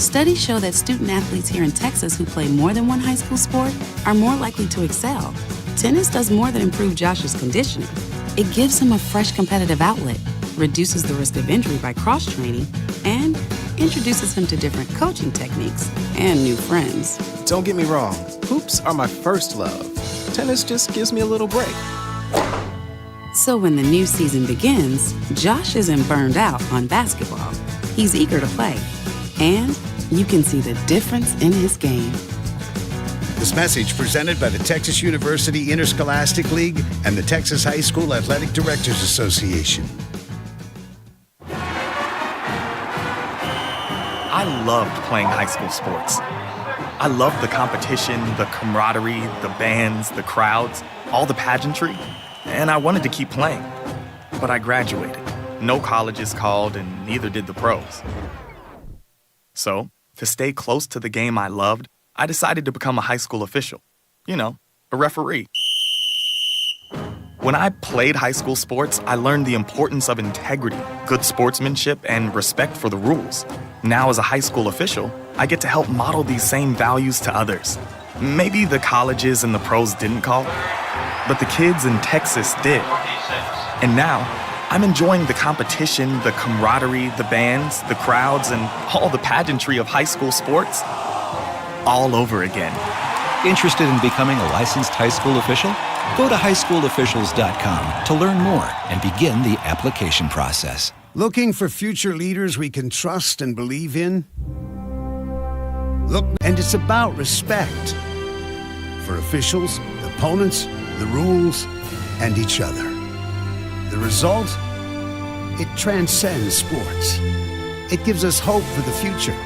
[SPEAKER 11] Studies show that student athletes here in Texas who play more than one high school sport are more likely to excel. Tennis does more than improve Josh's conditioning. It gives him a fresh competitive outlet, reduces the risk of injury by cross-training, and introduces him to different coaching techniques and new friends.
[SPEAKER 3] Don't get me wrong, hoops are my first love. Tennis just gives me a little break.
[SPEAKER 11] So when the new season begins, Josh isn't burned out on basketball. He's eager to play, and you can see the difference in his game.
[SPEAKER 12] This message presented by the Texas University Interscholastic League and the Texas High School Athletic Directors Association.
[SPEAKER 13] I loved playing high school sports. I loved the competition, the camaraderie, the bands, the crowds, all the pageantry, and I wanted to keep playing. But I graduated. No colleges called, and neither did the pros. So, to stay close to the game I loved, I decided to become a high school official. You know, a referee. When I played high school sports, I learned the importance of integrity, good sportsmanship, and respect for the rules. Now, as a high school official, I get to help model these same values to others. Maybe the colleges and the pros didn't call, but the kids in Texas did. And now, I'm enjoying the competition, the camaraderie, the bands, the crowds, and all the pageantry of high school sports all over again.
[SPEAKER 14] Interested in becoming a licensed high school official? Go to highschoolofficials.com to learn more and begin the application process.
[SPEAKER 12] Looking for future leaders we can trust and believe in? Look, and it's about respect for officials, opponents, the rules, and each other. The result? It transcends sports. It gives us hope for the future.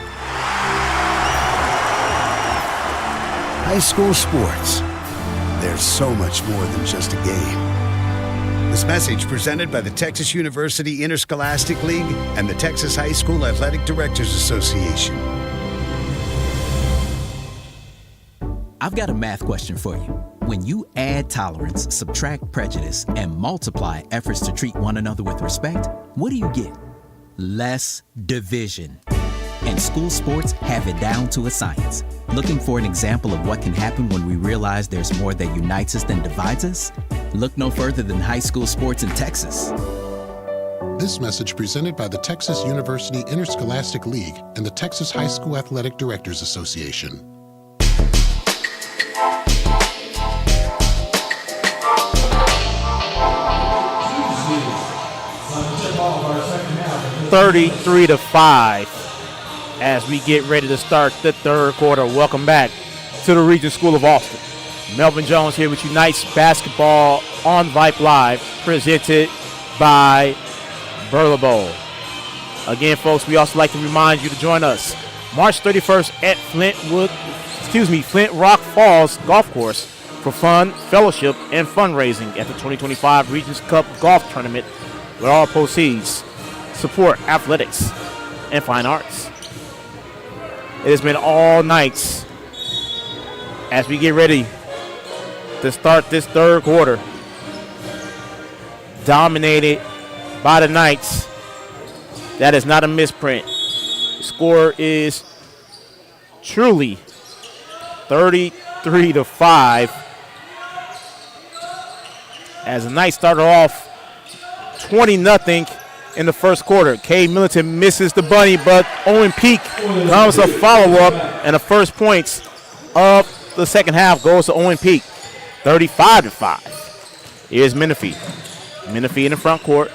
[SPEAKER 12] High school sports. There's so much more than just a game. This message presented by the Texas University Interscholastic League and the Texas High School Athletic Directors Association.
[SPEAKER 9] I've got a math question for you. When you add tolerance, subtract prejudice, and multiply efforts to treat one another with respect, what do you get? Less division. And school sports have it down to a science. Looking for an example of what can happen when we realize there's more that unites us than divides us? Look no further than high school sports in Texas.
[SPEAKER 5] This message presented by the Texas University Interscholastic League and the Texas High School Athletic Directors Association.
[SPEAKER 3] $33-5 as we get ready to start the third quarter. Welcome back to the Regents School of Austin. Melvin Jones here with you. Nice basketball on Vype Live, presented by Burlebo. Again, folks, we also like to remind you to join us March 31st at Flint Rock Falls Golf Course for fun, fellowship, and fundraising at the 2025 Regents Cup Golf Tournament, where all proceeds support athletics and fine arts. It has been all nights as we get ready to start this third quarter, dominated by the Knights. That is not a misprint. The score is truly 33-5 as the Knights started off 20-0 in the first quarter. Cade Middleton misses the bunny, but Owen Peak comes a follow-up, and the first points of the second half goes to Owen Peak. 35-5. Here's Menifee. Menifee in the front court.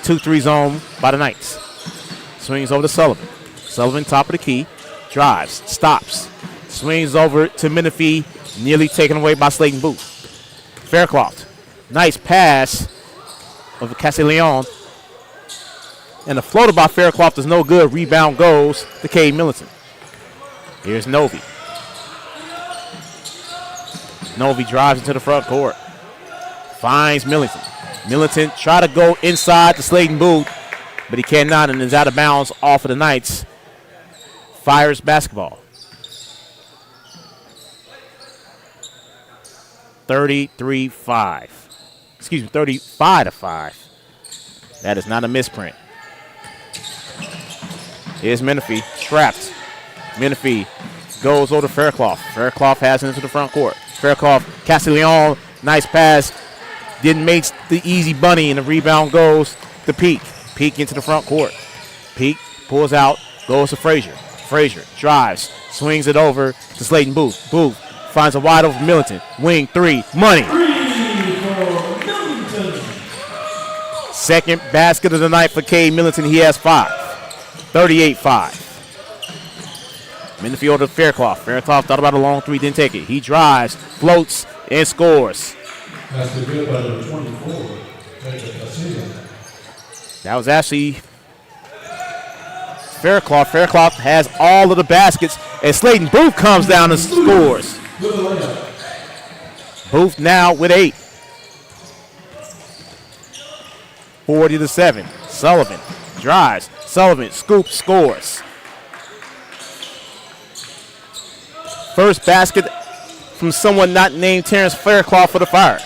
[SPEAKER 3] 2-3 zone by the Knights. Swings over to Sullivan. Sullivan top of the key. Drives. Stops. Swings over to Menifee. Nearly taken away by Slayton Booth. Faircloth. Nice pass of Castiglione. And the floater by Faircloth is no good. Rebound goes to Cade Middleton. Here's Novi. Novi drives into the front court. Finds Middleton. Middleton try to go inside to Slayton Booth, but he cannot and is out of bounds off of the Knights. Fires basketball. 35-5. That is not a misprint. Here's Menifee, trapped. Menifee goes over to Faircloth. Faircloth has it into the front court. Faircloth, Castiglione, nice pass. Didn't make the easy bunny, and the rebound goes to Peak. Peak into the front court. Peak pulls out, goes to Frazier. Frazier drives, swings it over to Slayton Booth. Booth finds a wide open Middleton. Wing three, money. Second basket of the night for Cade Middleton. He has 5. 38-5. Menifee over to Faircloth. Faircloth thought about a long three, didn't take it. He drives, floats, and scores.
[SPEAKER 1] That's the good by number 24.
[SPEAKER 3] That was actually Faircloth. Faircloth has all of the baskets, and Slayton Booth comes down and scores. Booth now with 8. 40-7. Sullivan drives. Sullivan scoops, scores. First basket from someone not named Terrence Faircloth for the Fire.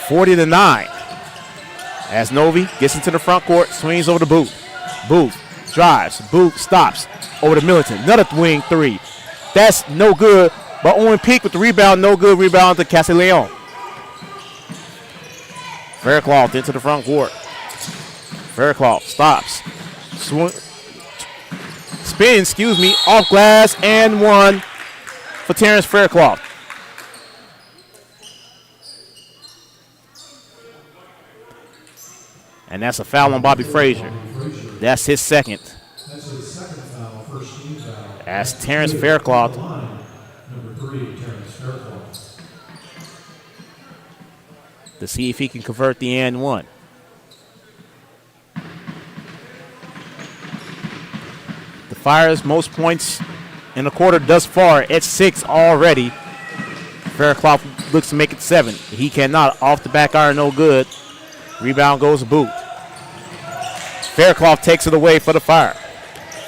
[SPEAKER 3] 40-9. As Novi gets into the front court, swings over to Booth. Booth drives. Booth stops over to Militant. Another wing 3. That's no good, but Owen Peak with the rebound. No good. Rebound to Castileon. Faircloth into the front court. Faircloth stops. Spins, off glass and 1 for Terrence Faircloth. And that's a foul on Bobby Frazier. That's his second.
[SPEAKER 1] That's his second foul, first team foul.
[SPEAKER 3] As Terrence Faircloth.
[SPEAKER 1] Number 3, Terrence Faircloth.
[SPEAKER 3] To see if he can convert the and 1. The Fire's most points in the quarter thus far at 6 already. Faircloth looks to make it 7. He cannot. Off the back iron, no good. Rebound goes to Boot. Faircloth takes it away for the Fire.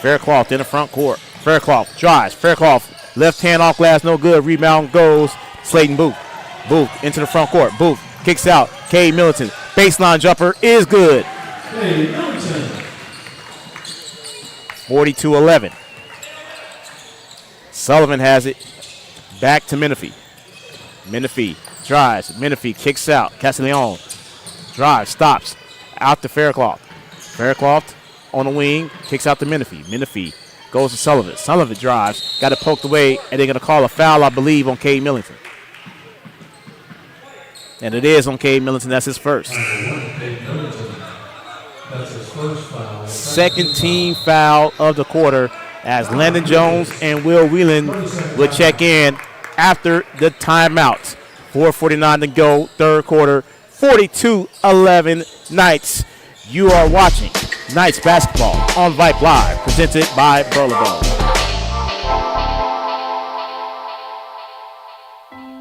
[SPEAKER 3] Faircloth in the front court. Faircloth drives. Faircloth left hand off glass, no good. Rebound goes Slayton Booth. Booth into the front court. Booth kicks out. Cade Militant. Baseline jumper is good.
[SPEAKER 1] Cade Militant.
[SPEAKER 3] 42-11. Sullivan has it. Back to Menifee. Menifee drives. Menifee kicks out. Castileon drives. Stops. Out to Faircloth. Faircloth on the wing. Kicks out to Menifee. Menifee goes to Sullivan. Sullivan drives. Got it poked away. And they're going to call a foul, I believe, on Cade Militant. And it is on Cade Militant. That's his first.
[SPEAKER 1] That's his first foul.
[SPEAKER 3] Second team foul of the quarter as Landon Jones and Will Whelan will check in after the timeouts. 4:49 to go, third quarter. 42-11 Knights. You are watching Knights basketball on Vype Live, presented by Burlebo.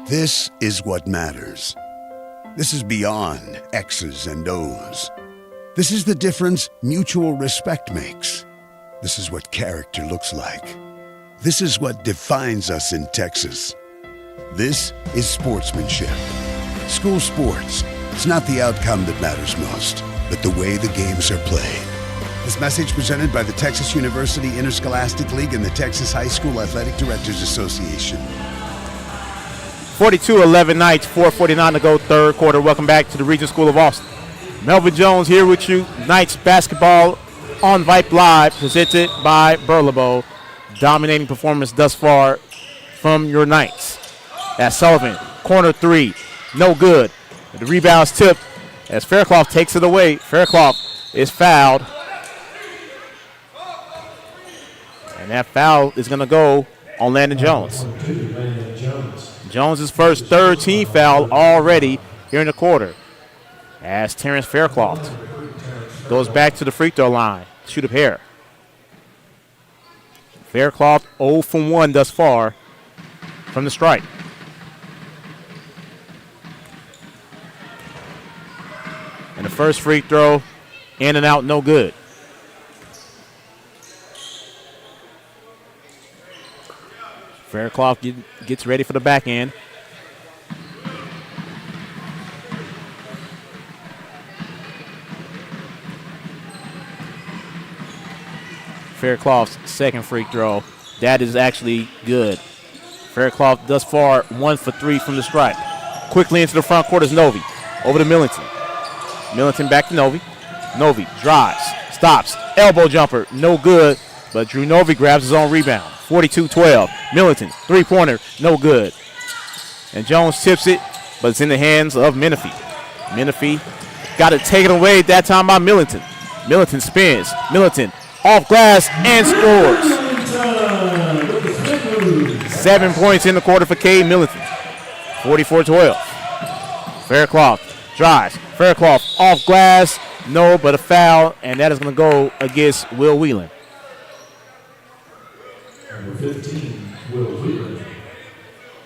[SPEAKER 12] This is what matters. This is beyond X's and O's. This is the difference mutual respect makes. This is what character looks like. This is what defines us in Texas. This is sportsmanship. School sports. It's not the outcome that matters most, but the way the games are played. This message presented by the Texas University Interscholastic League and the Texas High School Athletic Directors Association.
[SPEAKER 3] 42-11 Knights, 4:49 to go, third quarter. Welcome back to the Regents School of Austin. Melvin Jones here with you. Knights basketball on Vype Live, presented by Burlebo. Dominating performance thus far from your Knights. That's Sullivan, corner 3, no good. The rebound's tipped as Faircloth takes it away. Faircloth is fouled. And that foul is going to go on Landon Jones. Jones' first third team foul already here in the quarter. As Terrence Faircloth goes back to the free throw line. Shoot a pair. Faircloth 0 from 1 thus far from the stripe. And the first free throw, in and out, no good. Faircloth gets ready for the back end. Faircloth's second free throw. That is actually good. Faircloth thus far 1 for 3 from the stripe. Quickly into the front court is Novi. Over to Millington. Millington back to Novi. Novi drives, stops, elbow jumper, no good, but Drew Novi grabs his own rebound. 42-12. Millington, three-pointer, no good. And Jones tips it, but it's in the hands of Menifee. Menifee got it taken away that time by Millington. Millington spins. Millington off glass and scores. 7 points in the quarter for Cade Millington. 44-12. Faircloth drives. Faircloth off glass No, but a foul, and that is going to go against Will Whelan.
[SPEAKER 1] Number 15, Will Whelan.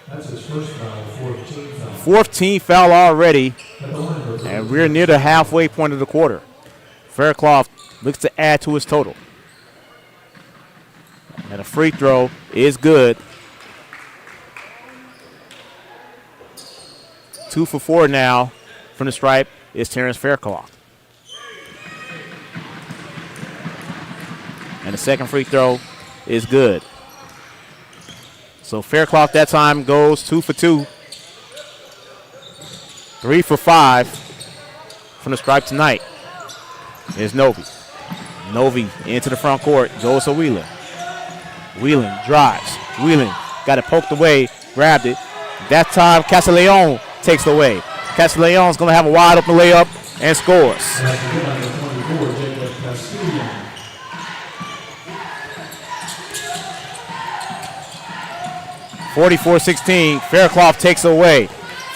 [SPEAKER 1] That's his first foul, 14 foul.
[SPEAKER 3] 14th foul already, and we're near the halfway point of the quarter. Faircloth looks to add to his total. And a free throw is good. 2 for 4 now from the stripe is Terrence Faircloth. And the second free throw is good. So Faircloth that time goes 2 for 2. 3 for 5 from the stripe tonight. Here's Novi. Novi into the front court, goes to Whelan. Whelan drives. Whelan got it poked away, grabbed it. That time Castileon takes it away. Castileon's going to have a wide open layup and scores. 44-16, Faircloth takes it away.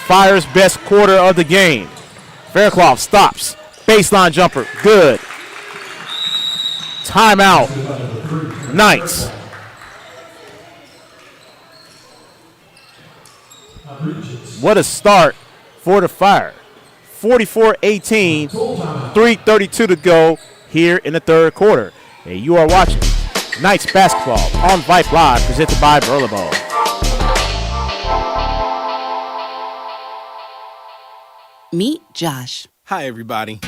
[SPEAKER 3] Fire's best quarter of the game. Faircloth stops. Baseline jumper, good. Timeout. Knights. What a start for the Fire. 44-18, 3:32 to go here in the third quarter. And you are watching Knights basketball on Vype Live, presented by Burlebo.
[SPEAKER 11] Meet Josh.
[SPEAKER 15] Hi, everybody.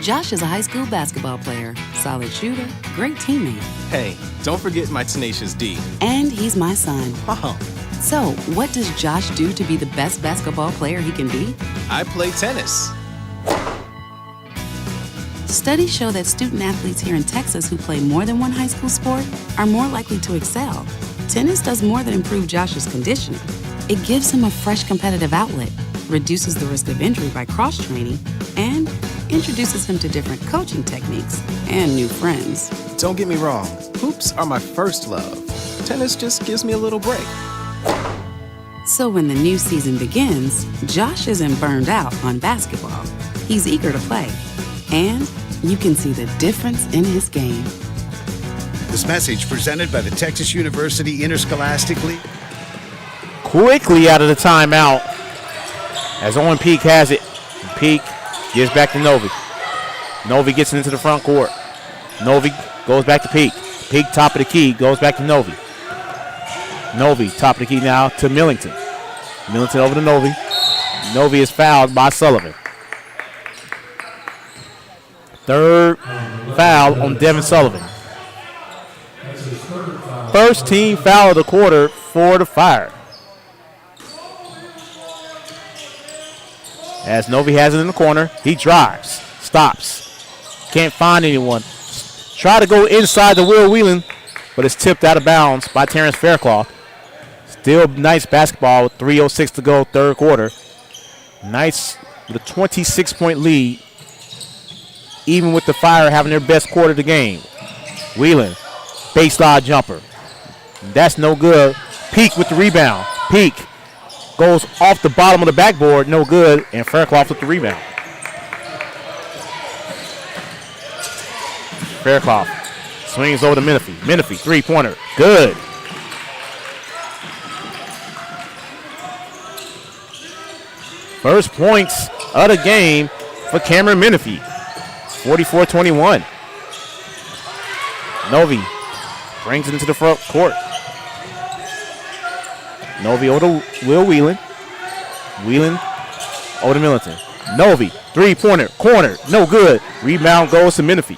[SPEAKER 11] Josh is a high school basketball player, solid shooter, great teammate.
[SPEAKER 15] Hey, don't forget my tenacious D.
[SPEAKER 11] And he's my son.
[SPEAKER 15] Oh.
[SPEAKER 11] So, what does Josh do to be the best basketball player he can be?
[SPEAKER 15] I play tennis.
[SPEAKER 11] Studies show that student athletes here in Texas who play more than one high school sport are more likely to excel. Tennis does more than improve Josh's conditioning. It gives him a fresh competitive outlet, reduces the risk of injury by cross-training, and introduces him to different coaching techniques and new friends.
[SPEAKER 15] Don't get me wrong, hoops are my first love. Tennis just gives me a little break.
[SPEAKER 11] So when the new season begins, Josh isn't burned out on basketball. He's eager to play, and you can see the difference in his game.
[SPEAKER 12] This message presented by the Texas University Interscholastic League.
[SPEAKER 3] Quickly out of the timeout as Owen Peak has it. Peak gives back to Novi. Novi gets into the front court. Novi goes back to Peak. Peak top of the key, goes back to Novi. Novi top of the key now to Millington. Millington over to Novi. Novi is fouled by Sullivan. Third foul on Devin Sullivan. First team foul of the quarter for the Fire. As Novi has it in the corner, he drives, stops, can't find anyone. Try to go inside the Will Whelan, but it's tipped out of bounds by Terrence Faircloth. Still Knights basketball with 3:06 to go, third quarter. Knights with a 26-point lead, even with the Fire having their best quarter of the game. Whelan, baseline jumper. That's no good. Peak with the rebound. Peak goes off the bottom of the backboard, no good, and Faircloth with the rebound. Faircloth swings over to Menifee. Menifee, three-pointer, good. First points of the game for Cameron Menifee, 44-21. Novi brings it into the front court. Novi over to Will Whelan. Whelan over to Millington. Novi, three-pointer, corner, no good. Rebound goes to Menifee.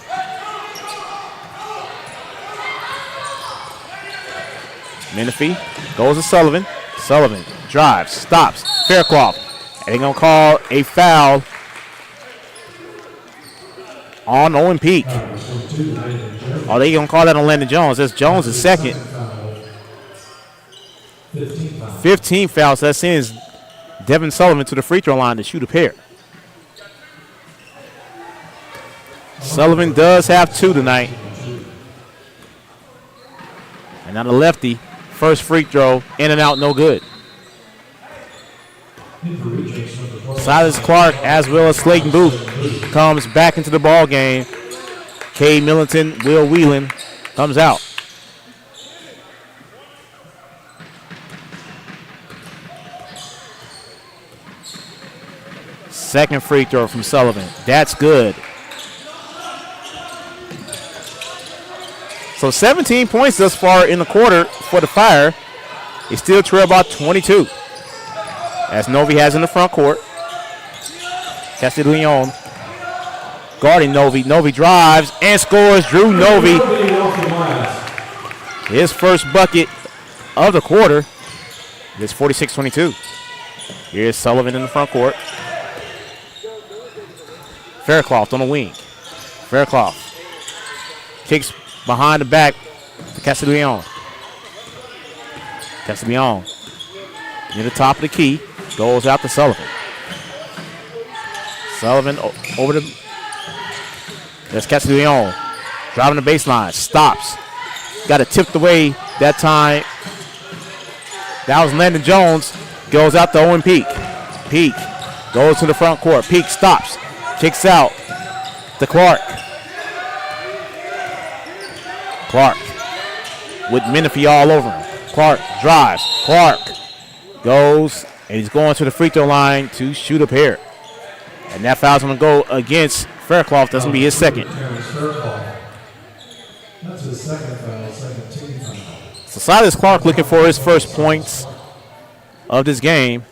[SPEAKER 3] Menifee goes to Sullivan. Sullivan drives, stops. Faircloth. They're going to call a foul on Owen Peak. Oh, they going to call that on Landon Jones. That's Jones' is second. 15 fouls. So that sends Devin Sullivan to the free throw line to shoot a pair. Sullivan does have two tonight. And now the lefty, first free throw, in and out, no good.
[SPEAKER 1] For Regents,
[SPEAKER 3] Silas Clark, as well as Slayton Booth, comes back into the ball game. Cade Millington, Will Whelan comes out. Second free throw from Sullivan. That's good. So 17 points thus far in the quarter for the Fire. They still trail about 22. As Novi has in the front court. Castiglione guarding Novi. Novi drives and scores. Drew Novi. His first bucket of the quarter. It's 46-22. Here's Sullivan in the front court. Faircloth on the wing. Faircloth kicks behind the back to Castiglione. Castiglione near the top of the key. Goes out to Sullivan. Sullivan over the. There's Castiglione. Driving the baseline. Stops. Got it tipped away that time. That was Landon Jones. Goes out to Owen Peak. Peak goes to the front court. Peak stops. Kicks out to Clark. Clark with Menifee all over him. Clark drives. Clark goes, and he's going to the free throw line to shoot a pair. And that foul's going to go against Faircloth. That's going to be his second.
[SPEAKER 1] That's his second foul, second team foul.
[SPEAKER 3] So Silas Clark looking for his first points of this game.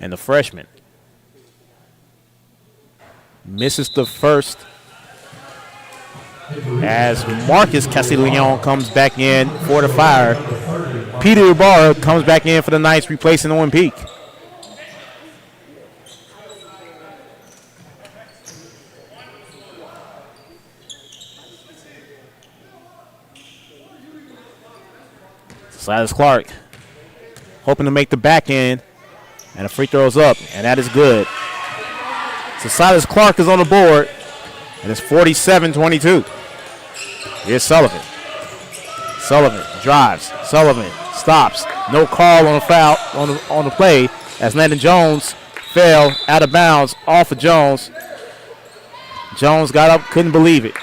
[SPEAKER 3] And the freshman misses the first as Marcus Castiglione comes back in for the Fire. Peter Ibarra comes back in for the Knights, replacing Owen Peak. Silas Clark hoping to make the back end. And the free throw's up, and that is good. So Silas Clark is on the board, and it's 47-22. Here's Sullivan. Sullivan drives. Sullivan stops. No call on the foul on the play as Landon Jones fell out of bounds off of Jones. Jones got up, couldn't believe it.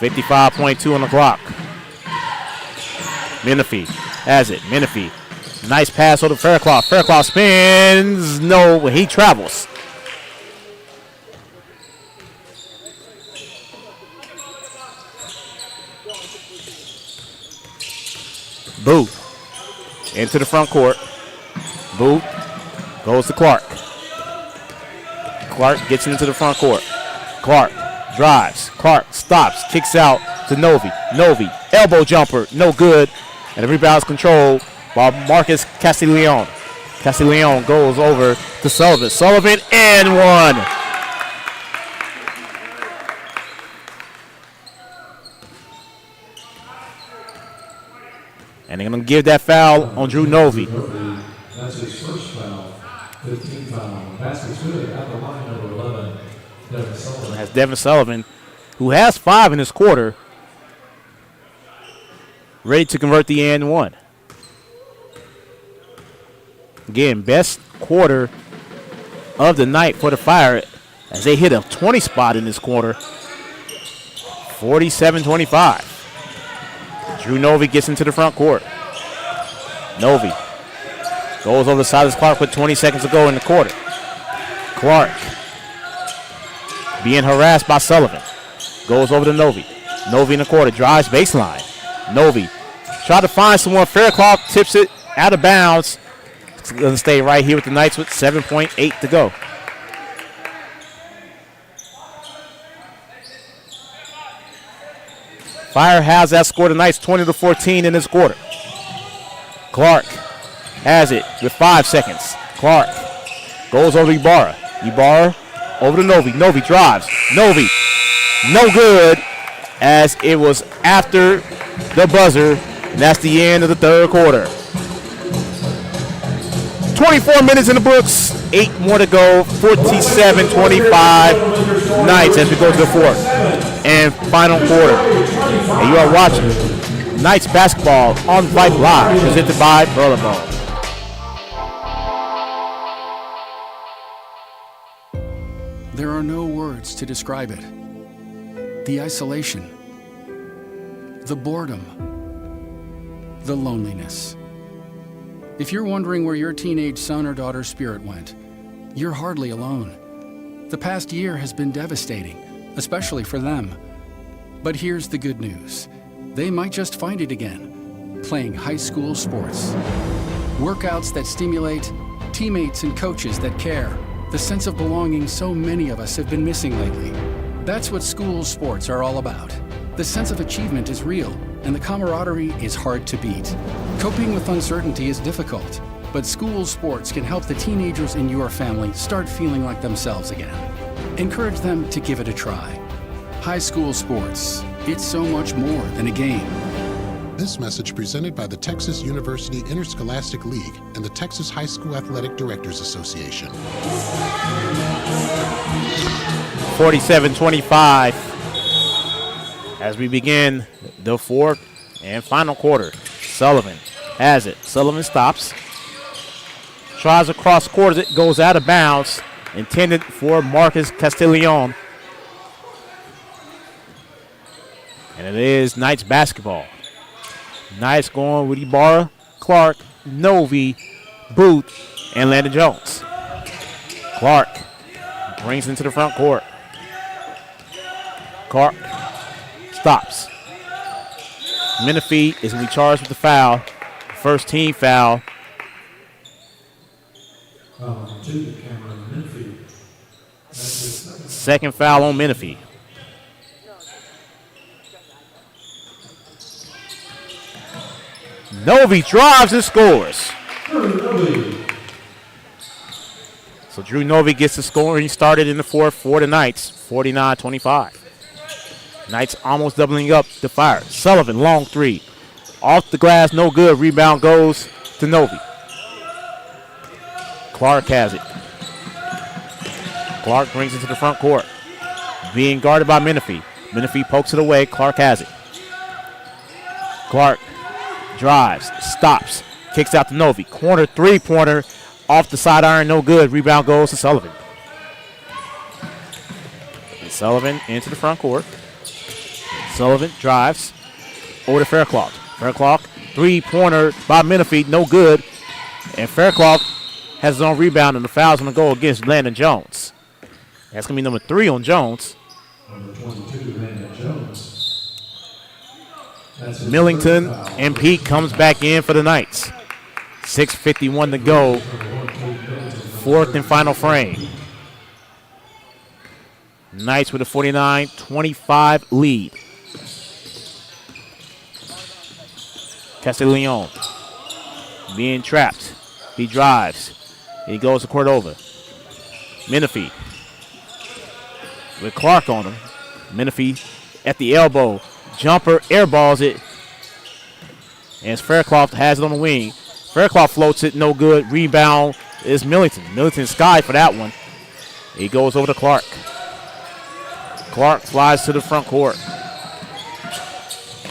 [SPEAKER 3] .2 on the clock. Menifee has it. Menifee. Nice pass over to Faircloth. Faircloth spins. No, he travels. Booth into the front court. Booth goes to Clark. Clark gets into the front court. Clark drives. Clark stops. Kicks out to Novi. Novi. Elbow jumper. No good. And the rebound's controlled by Marcus Castiglione. Castiglione goes over to Sullivan. Sullivan and one. And they're going to give that foul on Drew Novi.
[SPEAKER 1] That's his first foul. 15 foul. Basket's good at the line, number 11. Devin Sullivan.
[SPEAKER 3] Has Devin Sullivan, who has 5 in this quarter, ready to convert the and one. Again, best quarter of the night for the Fire as they hit a 20 spot in this quarter. 47-25. Drew Novi gets into the front court. Novi goes over to Silas Clark with 20 seconds to go in the quarter. Clark being harassed by Sullivan. Goes over to Novi. Novi in the quarter. Drives baseline. Novi tried to find someone. Faircloth tips it out of bounds. It's going to stay right here with the Knights with 7.8 to go. Fire has that score the Knights 20-14 in this quarter. Clark has it with 5 seconds. Clark goes over to Ibarra. Ibarra over to Novi. Novi drives. Novi, no good, as it was after the buzzer, and that's the end of the third quarter. 24 minutes in the books, 8 more to go, 47-25 Knights as we go to the fourth and final quarter. And you are watching Knights basketball on Vype Live, presented by Burlebo.
[SPEAKER 7] There are no words to describe it. The isolation, the boredom, the loneliness. If you're wondering where your teenage son or daughter's spirit went, you're hardly alone. The past year has been devastating, especially for them. But here's the good news. They might just find it again, playing high school sports. Workouts that stimulate, teammates and coaches that care, the sense of belonging so many of us have been missing lately. That's what school sports are all about. The sense of achievement is real, and the camaraderie is hard to beat. Coping with uncertainty is difficult, but school sports can help the teenagers in your family start feeling like themselves again. Encourage them to give it a try. High school sports, it's so much more than a game.
[SPEAKER 5] This message presented by the Texas University Interscholastic League and the Texas High School Athletic Directors Association.
[SPEAKER 3] 47-25 as we begin the fourth and final quarter. Sullivan has it. Sullivan stops. Tries across court. It goes out of bounds. Intended for Marcus Castiglione. And it is Knights basketball. Knights going with Ibarra, Clark, Novi, Booth, and Landon Jones. Clark brings into the front court. Clark stops. Menifee is going to be charged with the foul. First team foul. Second foul on Menifee. Novi drives and scores. So Drew Novi gets the scoring started in the fourth for the Knights, 49-25. Knights almost doubling up the fire. Sullivan, long three. Off the glass, no good. Rebound goes to Novi. Clark has it. Clark brings it to the front court. Being guarded by Menifee. Menifee pokes it away. Clark has it. Clark drives, stops, kicks out to Novi. Corner three-pointer off the side iron, no good. Rebound goes to Sullivan. And Sullivan into the front court. Sullivan drives over to Faircloth. Faircloth, three-pointer by Menifee, no good. And Faircloth has his own rebound, and the foul's going to go against Landon Jones. That's going to be number 3 on Jones.
[SPEAKER 1] Number 22, Landon Jones.
[SPEAKER 3] Millington and Pete comes back in for the Knights. 6:51 to go. Fourth and final frame. Knights with a 49-25 lead. Castiglione being trapped. He drives. He goes to Cordova. Menifee with Clark on him. Menifee at the elbow. Jumper, airballs it. And Faircloth has it on the wing. Faircloth floats it, no good. Rebound is Millington. Millington sky for that one. He goes over to Clark. Clark flies to the front court.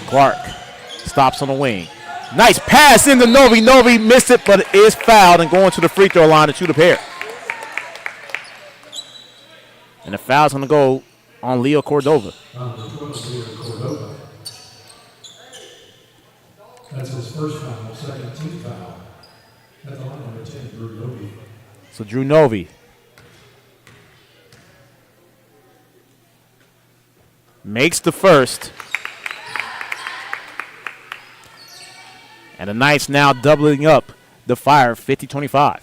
[SPEAKER 3] Clark stops on the wing. Nice pass into Novi. Novi missed it, but it is fouled and going to the free throw line to shoot a pair. And the foul's going to go on Leo Cordova.
[SPEAKER 1] That's his first foul, second team foul. At the line number 10, Drew Novi.
[SPEAKER 3] So Drew Novi makes the first. And the Knights now doubling up the fire, 50-25.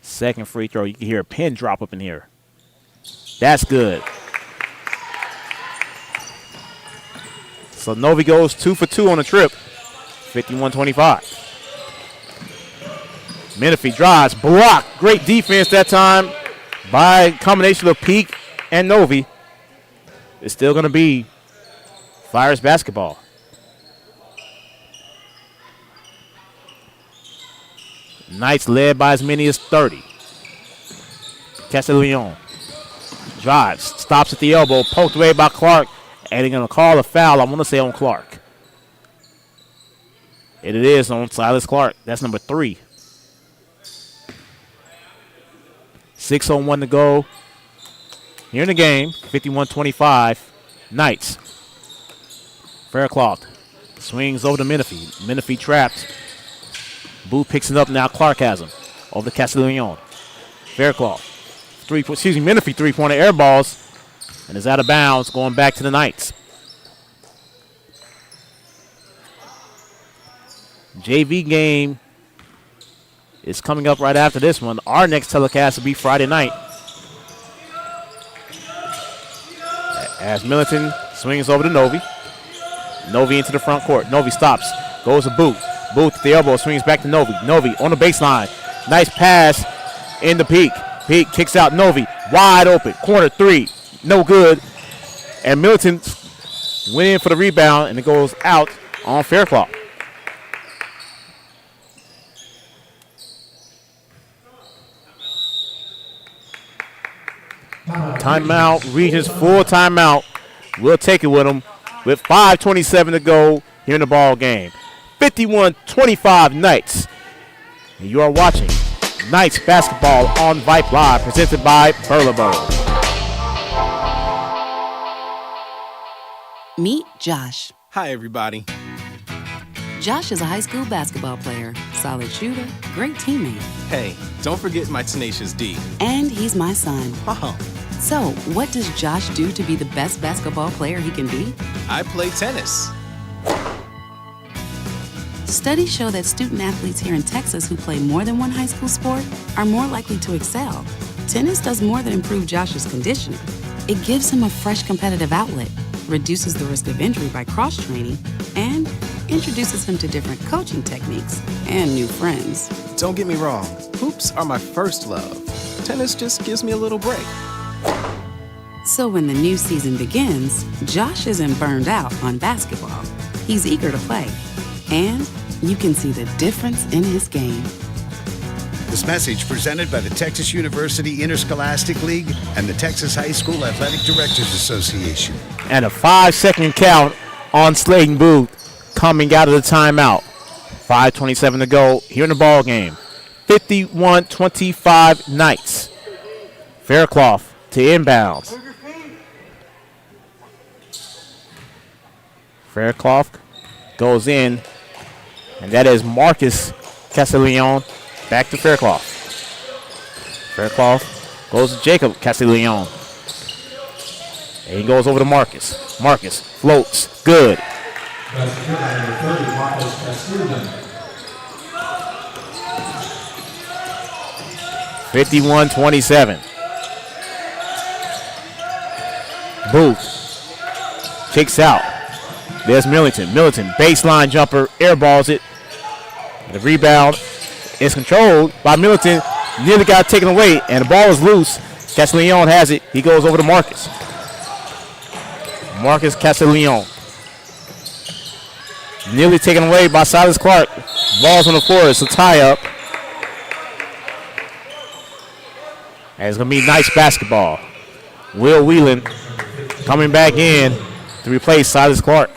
[SPEAKER 3] Second free throw. You can hear a pin drop up in here. That's good. So Novi goes 2 for 2 on the trip, 51-25. Menifee drives, blocked. Great defense that time by a combination of Peak and Novi. It's still going to be Flyers basketball. Knights led by as many as 30. Castellion drives, stops at the elbow, poked away by Clark, and they're going to call a foul, I want to say, on Clark. And it is on Silas Clark. That's number 3. 6:01 to go here in the game. 51-25. Knights. Faircloth swings over to Menifee. Menifee trapped. Boo picks it up now. Clark has him. Over to Castellion. Faircloth. Menifee three-pointer air balls. And is out of bounds going back to the Knights. JV game is coming up right after this one. Our next telecast will be Friday night. As Middleton swings over to Novi. Novi into the front court. Novi stops. Goes to Booth. Booth at the elbow. Swings back to Novi. Novi on the baseline. Nice pass in the Peak. Peak kicks out Novi. Wide open. Corner 3. No good. And Middleton went in for the rebound, and it goes out on Faircloth. Timeout. Regents full timeout. We'll take it with them with 5:27 to go here in the ball game. 51-25 Knights. And you are watching Knights basketball on Vype Live, presented by Burlebo.
[SPEAKER 11] Meet Josh.
[SPEAKER 15] Hi, everybody.
[SPEAKER 11] Josh is a high school basketball player, solid shooter, great teammate.
[SPEAKER 15] Hey, don't forget my tenacious D.
[SPEAKER 11] And he's my son.
[SPEAKER 15] Oh.
[SPEAKER 11] So, what does Josh do to be the best basketball player he can be?
[SPEAKER 15] I play tennis.
[SPEAKER 11] Studies show that student athletes here in Texas who play more than one high school sport are more likely to excel. Tennis does more than improve Josh's conditioning. It gives him a fresh competitive outlet, reduces the risk of injury by cross-training, and introduces him to different coaching techniques and new friends.
[SPEAKER 15] Don't get me wrong, hoops are my first love. Tennis just gives me a little break.
[SPEAKER 11] So when the new season begins, Josh isn't burned out on basketball. He's eager to play, and you can see the difference in his game.
[SPEAKER 12] This message presented by the Texas University Interscholastic League and the Texas High School Athletic Directors Association.
[SPEAKER 3] And a 5-second count on Slayton Booth coming out of the timeout. 5:27 to go here in the ball game. 51-25 Knights. Faircloth to inbounds. Faircloth goes in, and that is Marcus Castellion. Back to Faircloth. Faircloth goes to Jacob Castellion. And he goes over to Marcus. Marcus floats. Good. 51-27. Booth kicks out. There's Millington. Millington, baseline jumper, airballs it. The rebound is controlled by Millington. Nearly got taken away, and the ball is loose. Castellion has it. He goes over to Marcus. Marcus Castellion. Nearly taken away by Silas Clark. Ball's on the floor. It's a tie-up. And it's going to be nice basketball. Will Whelan coming back in to replace Silas Clark.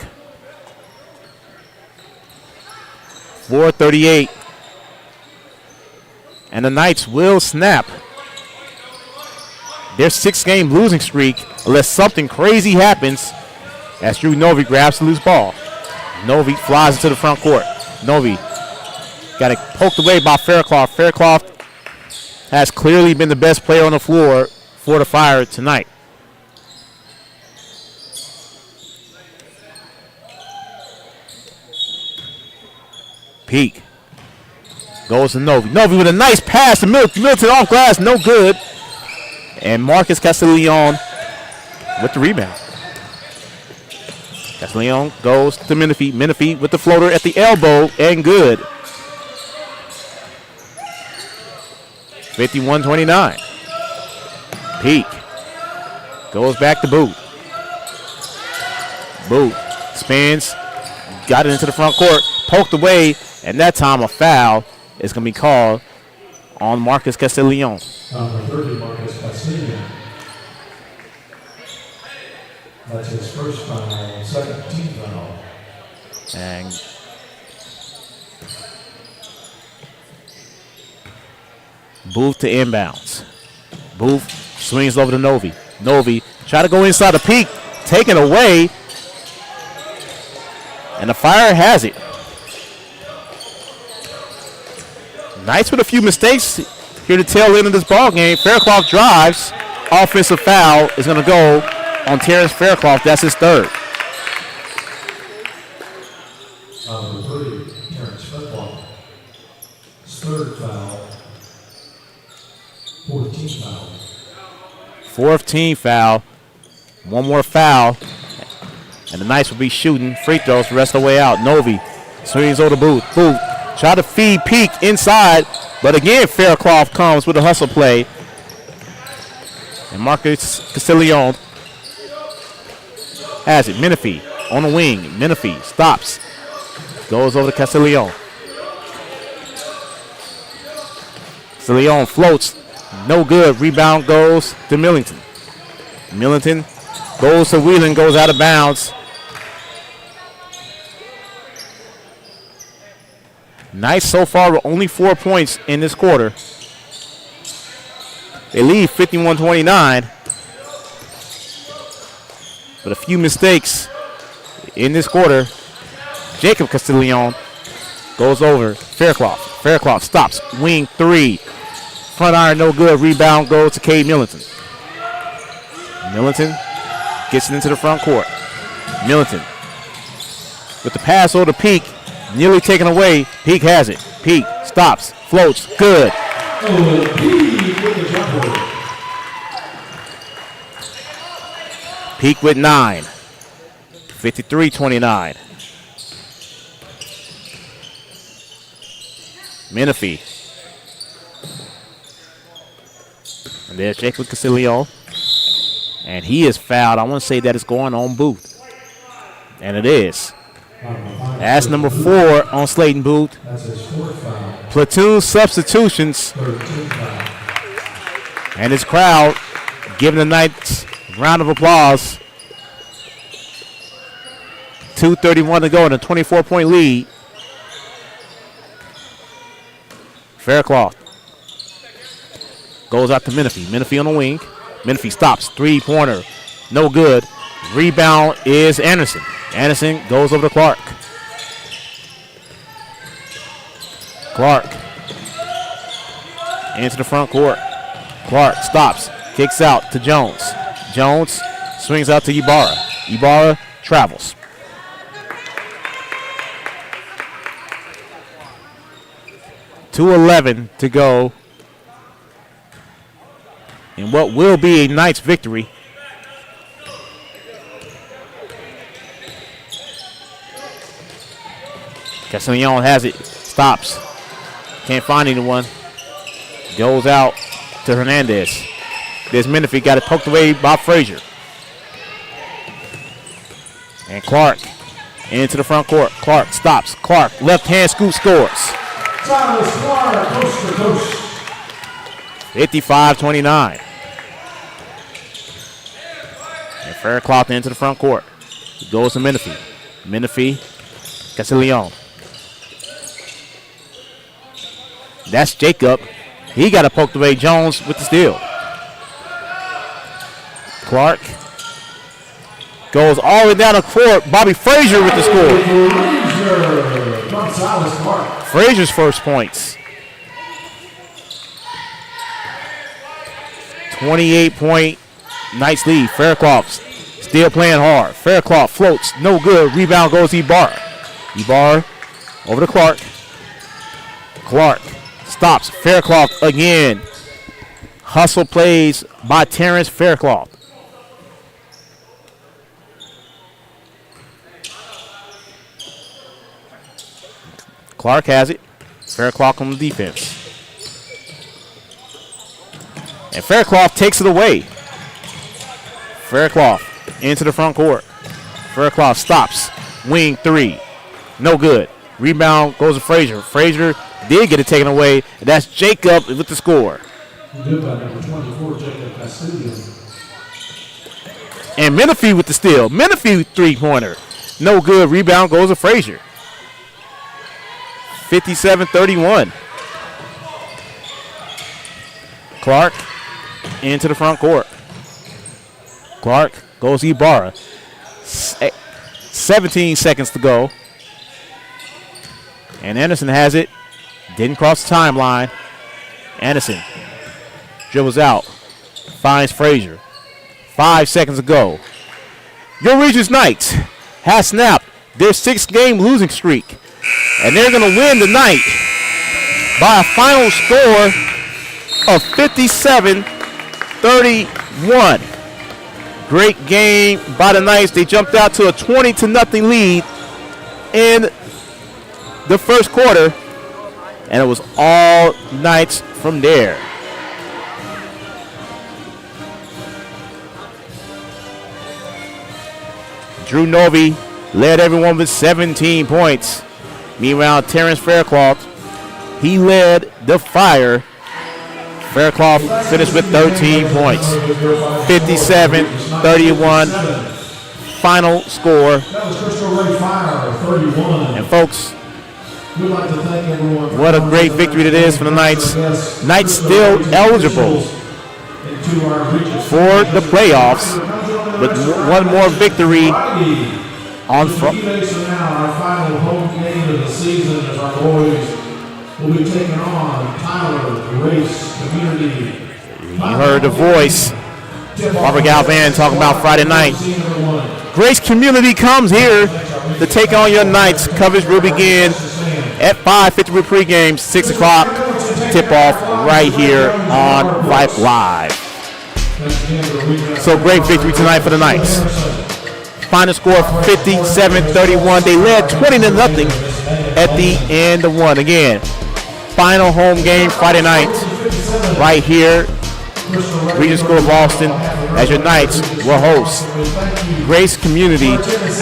[SPEAKER 3] 4:38. And the Knights will snap their 6-game losing streak unless something crazy happens as Drew Novi grabs the loose ball. Novi flies into the front court. Novi got it poked away by Faircloth. Faircloth has clearly been the best player on the floor for the Fire tonight. Peak goes to Novi. Novi with a nice pass to Milton. Milton off glass, no good. And Marcus Castellion with the rebound. Castellion goes to Menifee. Menifee with the floater at the elbow and good. 51-29. Peak goes back to Booth. Booth spins, got it into the front court, poked away, and that time a foul is going to be called on Marcus Castellion.
[SPEAKER 1] Number 30, Marcus Castellion. That's his first foul, second team foul.
[SPEAKER 3] And Booth to inbounds. Booth swings over to Novi. Novi try to go inside the peak, taken away, and the Fire has it. Knights with a few mistakes here to tail end of this ball game. Faircloth drives. Offensive foul is going to go on Terrence Faircloth. That's his third.
[SPEAKER 1] Number 30, Terrence Faircloth. His third foul. 14th foul.
[SPEAKER 3] Fourth team foul. One more foul. And the Knights will be shooting free throws the rest of the way out. Novi swings over to Booth. Booth try to feed Peak inside, but again Faircloth comes with a hustle play. And Marcus Castellion has it. Menifee on the wing. Menifee stops. Goes over to Castellion. Castellion floats. No good. Rebound goes to Millington. Millington goes to Whelan, goes out of bounds. Nice so far with only 4 points in this quarter. They lead 51-29. But a few mistakes in this quarter. Jacob Castellion goes over Faircloth. Faircloth stops. Wing three. Front iron no good. Rebound goes to Cade Millington. Millington gets it into the front court. Millington with the pass over to Peak. Nearly taken away. Peak has it. Peak stops. Floats. Good. Peak with 9. 53-29. Menifee. And there's Jacob Castellion. And he is fouled. I want to say that it's going on Booth. And it is. That's number 4 on Slayton Booth. Platoon substitutions. And his crowd giving the Knights a round of applause. 2:31 to go in a 24-point lead. Faircloth goes out to Menifee. Menifee on the wing. Menifee stops. Three-pointer. No good. Rebound is Anderson. Anderson goes over to Clark. Clark into the front court. Clark stops. Kicks out to Jones. Jones swings out to Ibarra. Ibarra travels. .211 to go in what will be a Knights victory. Castellion has it. Stops. Can't find anyone. Goes out to Hernandez. There's Menifee. Got it poked away by Frazier. And Clark into the front court. Clark stops. Clark left hand scoop scores. 55-29. And Faircloth into the front court. He goes to Menifee. Menifee, Castellion. That's Jacob. He got it poked away. Jones with the steal. Clark goes all the way down the court. Bobby Frazier with the score. Frazier's first points. 28-point Knights lead. Faircloth still playing hard. Faircloth floats. No good. Rebound goes to Ibarra. Ibarra over to Clark. Clark stops. Faircloth again. Hustle plays by Terrence Faircloth. Clark has it. Faircloth on the defense. And Faircloth takes it away. Faircloth into the front court. Faircloth stops. Wing three. No good. Rebound goes to Frazier. Frazier did get it taken away. And that's Jacob with the score.
[SPEAKER 1] Good by number 24, Jacob Castillo.
[SPEAKER 3] And Menifee with the steal. Menifee three-pointer. No good. Rebound goes to Frazier. 57-31. Clark into the front court. Clark goes to Ibarra. 17 seconds to go. And Anderson has it. Didn't cross the timeline. Anderson dribbles out. Finds Frazier. 5 seconds to go. Your Regents Knights has snapped their 6-game losing streak. And they're going to win tonight by a final score of 57-31. Great game by the Knights. They jumped out to a 20-0 lead in the first quarter. And it was all Knights from there. Drew Novy led everyone with 17 points. Meanwhile, Terrence Faircloth, he led the Fire. Faircloth finished with 13 points. 57-31 final score.
[SPEAKER 1] That was Cristo Ray Fire, 31.
[SPEAKER 3] And folks,
[SPEAKER 1] we'd like to thank everyone.
[SPEAKER 3] What a great victory it is for the Knights. Knights still eligible for the playoffs, with one more victory on front.
[SPEAKER 1] Our final home game of the season as our boys will be taking on Tyler, Grace, Community.
[SPEAKER 3] You heard the voice, Barbara Galvan, talking about Friday night. Grace Community comes here to take on your Knights. Coverage will begin at 5:50 pregame, 6 o'clock tip-off right here on Vype Live. So great victory tonight for the Knights. Final score 57-31. They led 20-0 at the end of one. Again, final home game Friday night right here, Regents School of Austin, as your Knights will host Grace Community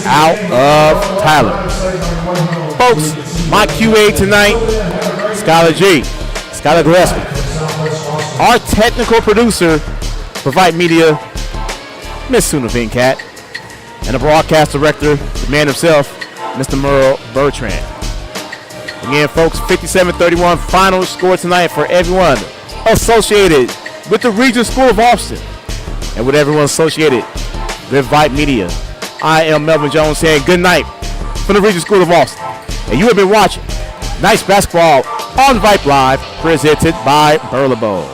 [SPEAKER 3] out of Tyler. Folks, my QA tonight, Skylar G, Skylar Gillespie. Our technical producer for Vype Media, Miss Suna Vincat. And the broadcast director, the man himself, Mr. Merle Bertrand. Again, folks, 57-31 final score tonight for everyone associated with the Regents School of Austin and with everyone associated with Vype Media. I am Melvin Jones saying good night from the Regents School of Austin. And you have been watching Knights basketball on Vype Live, presented by Burlebo.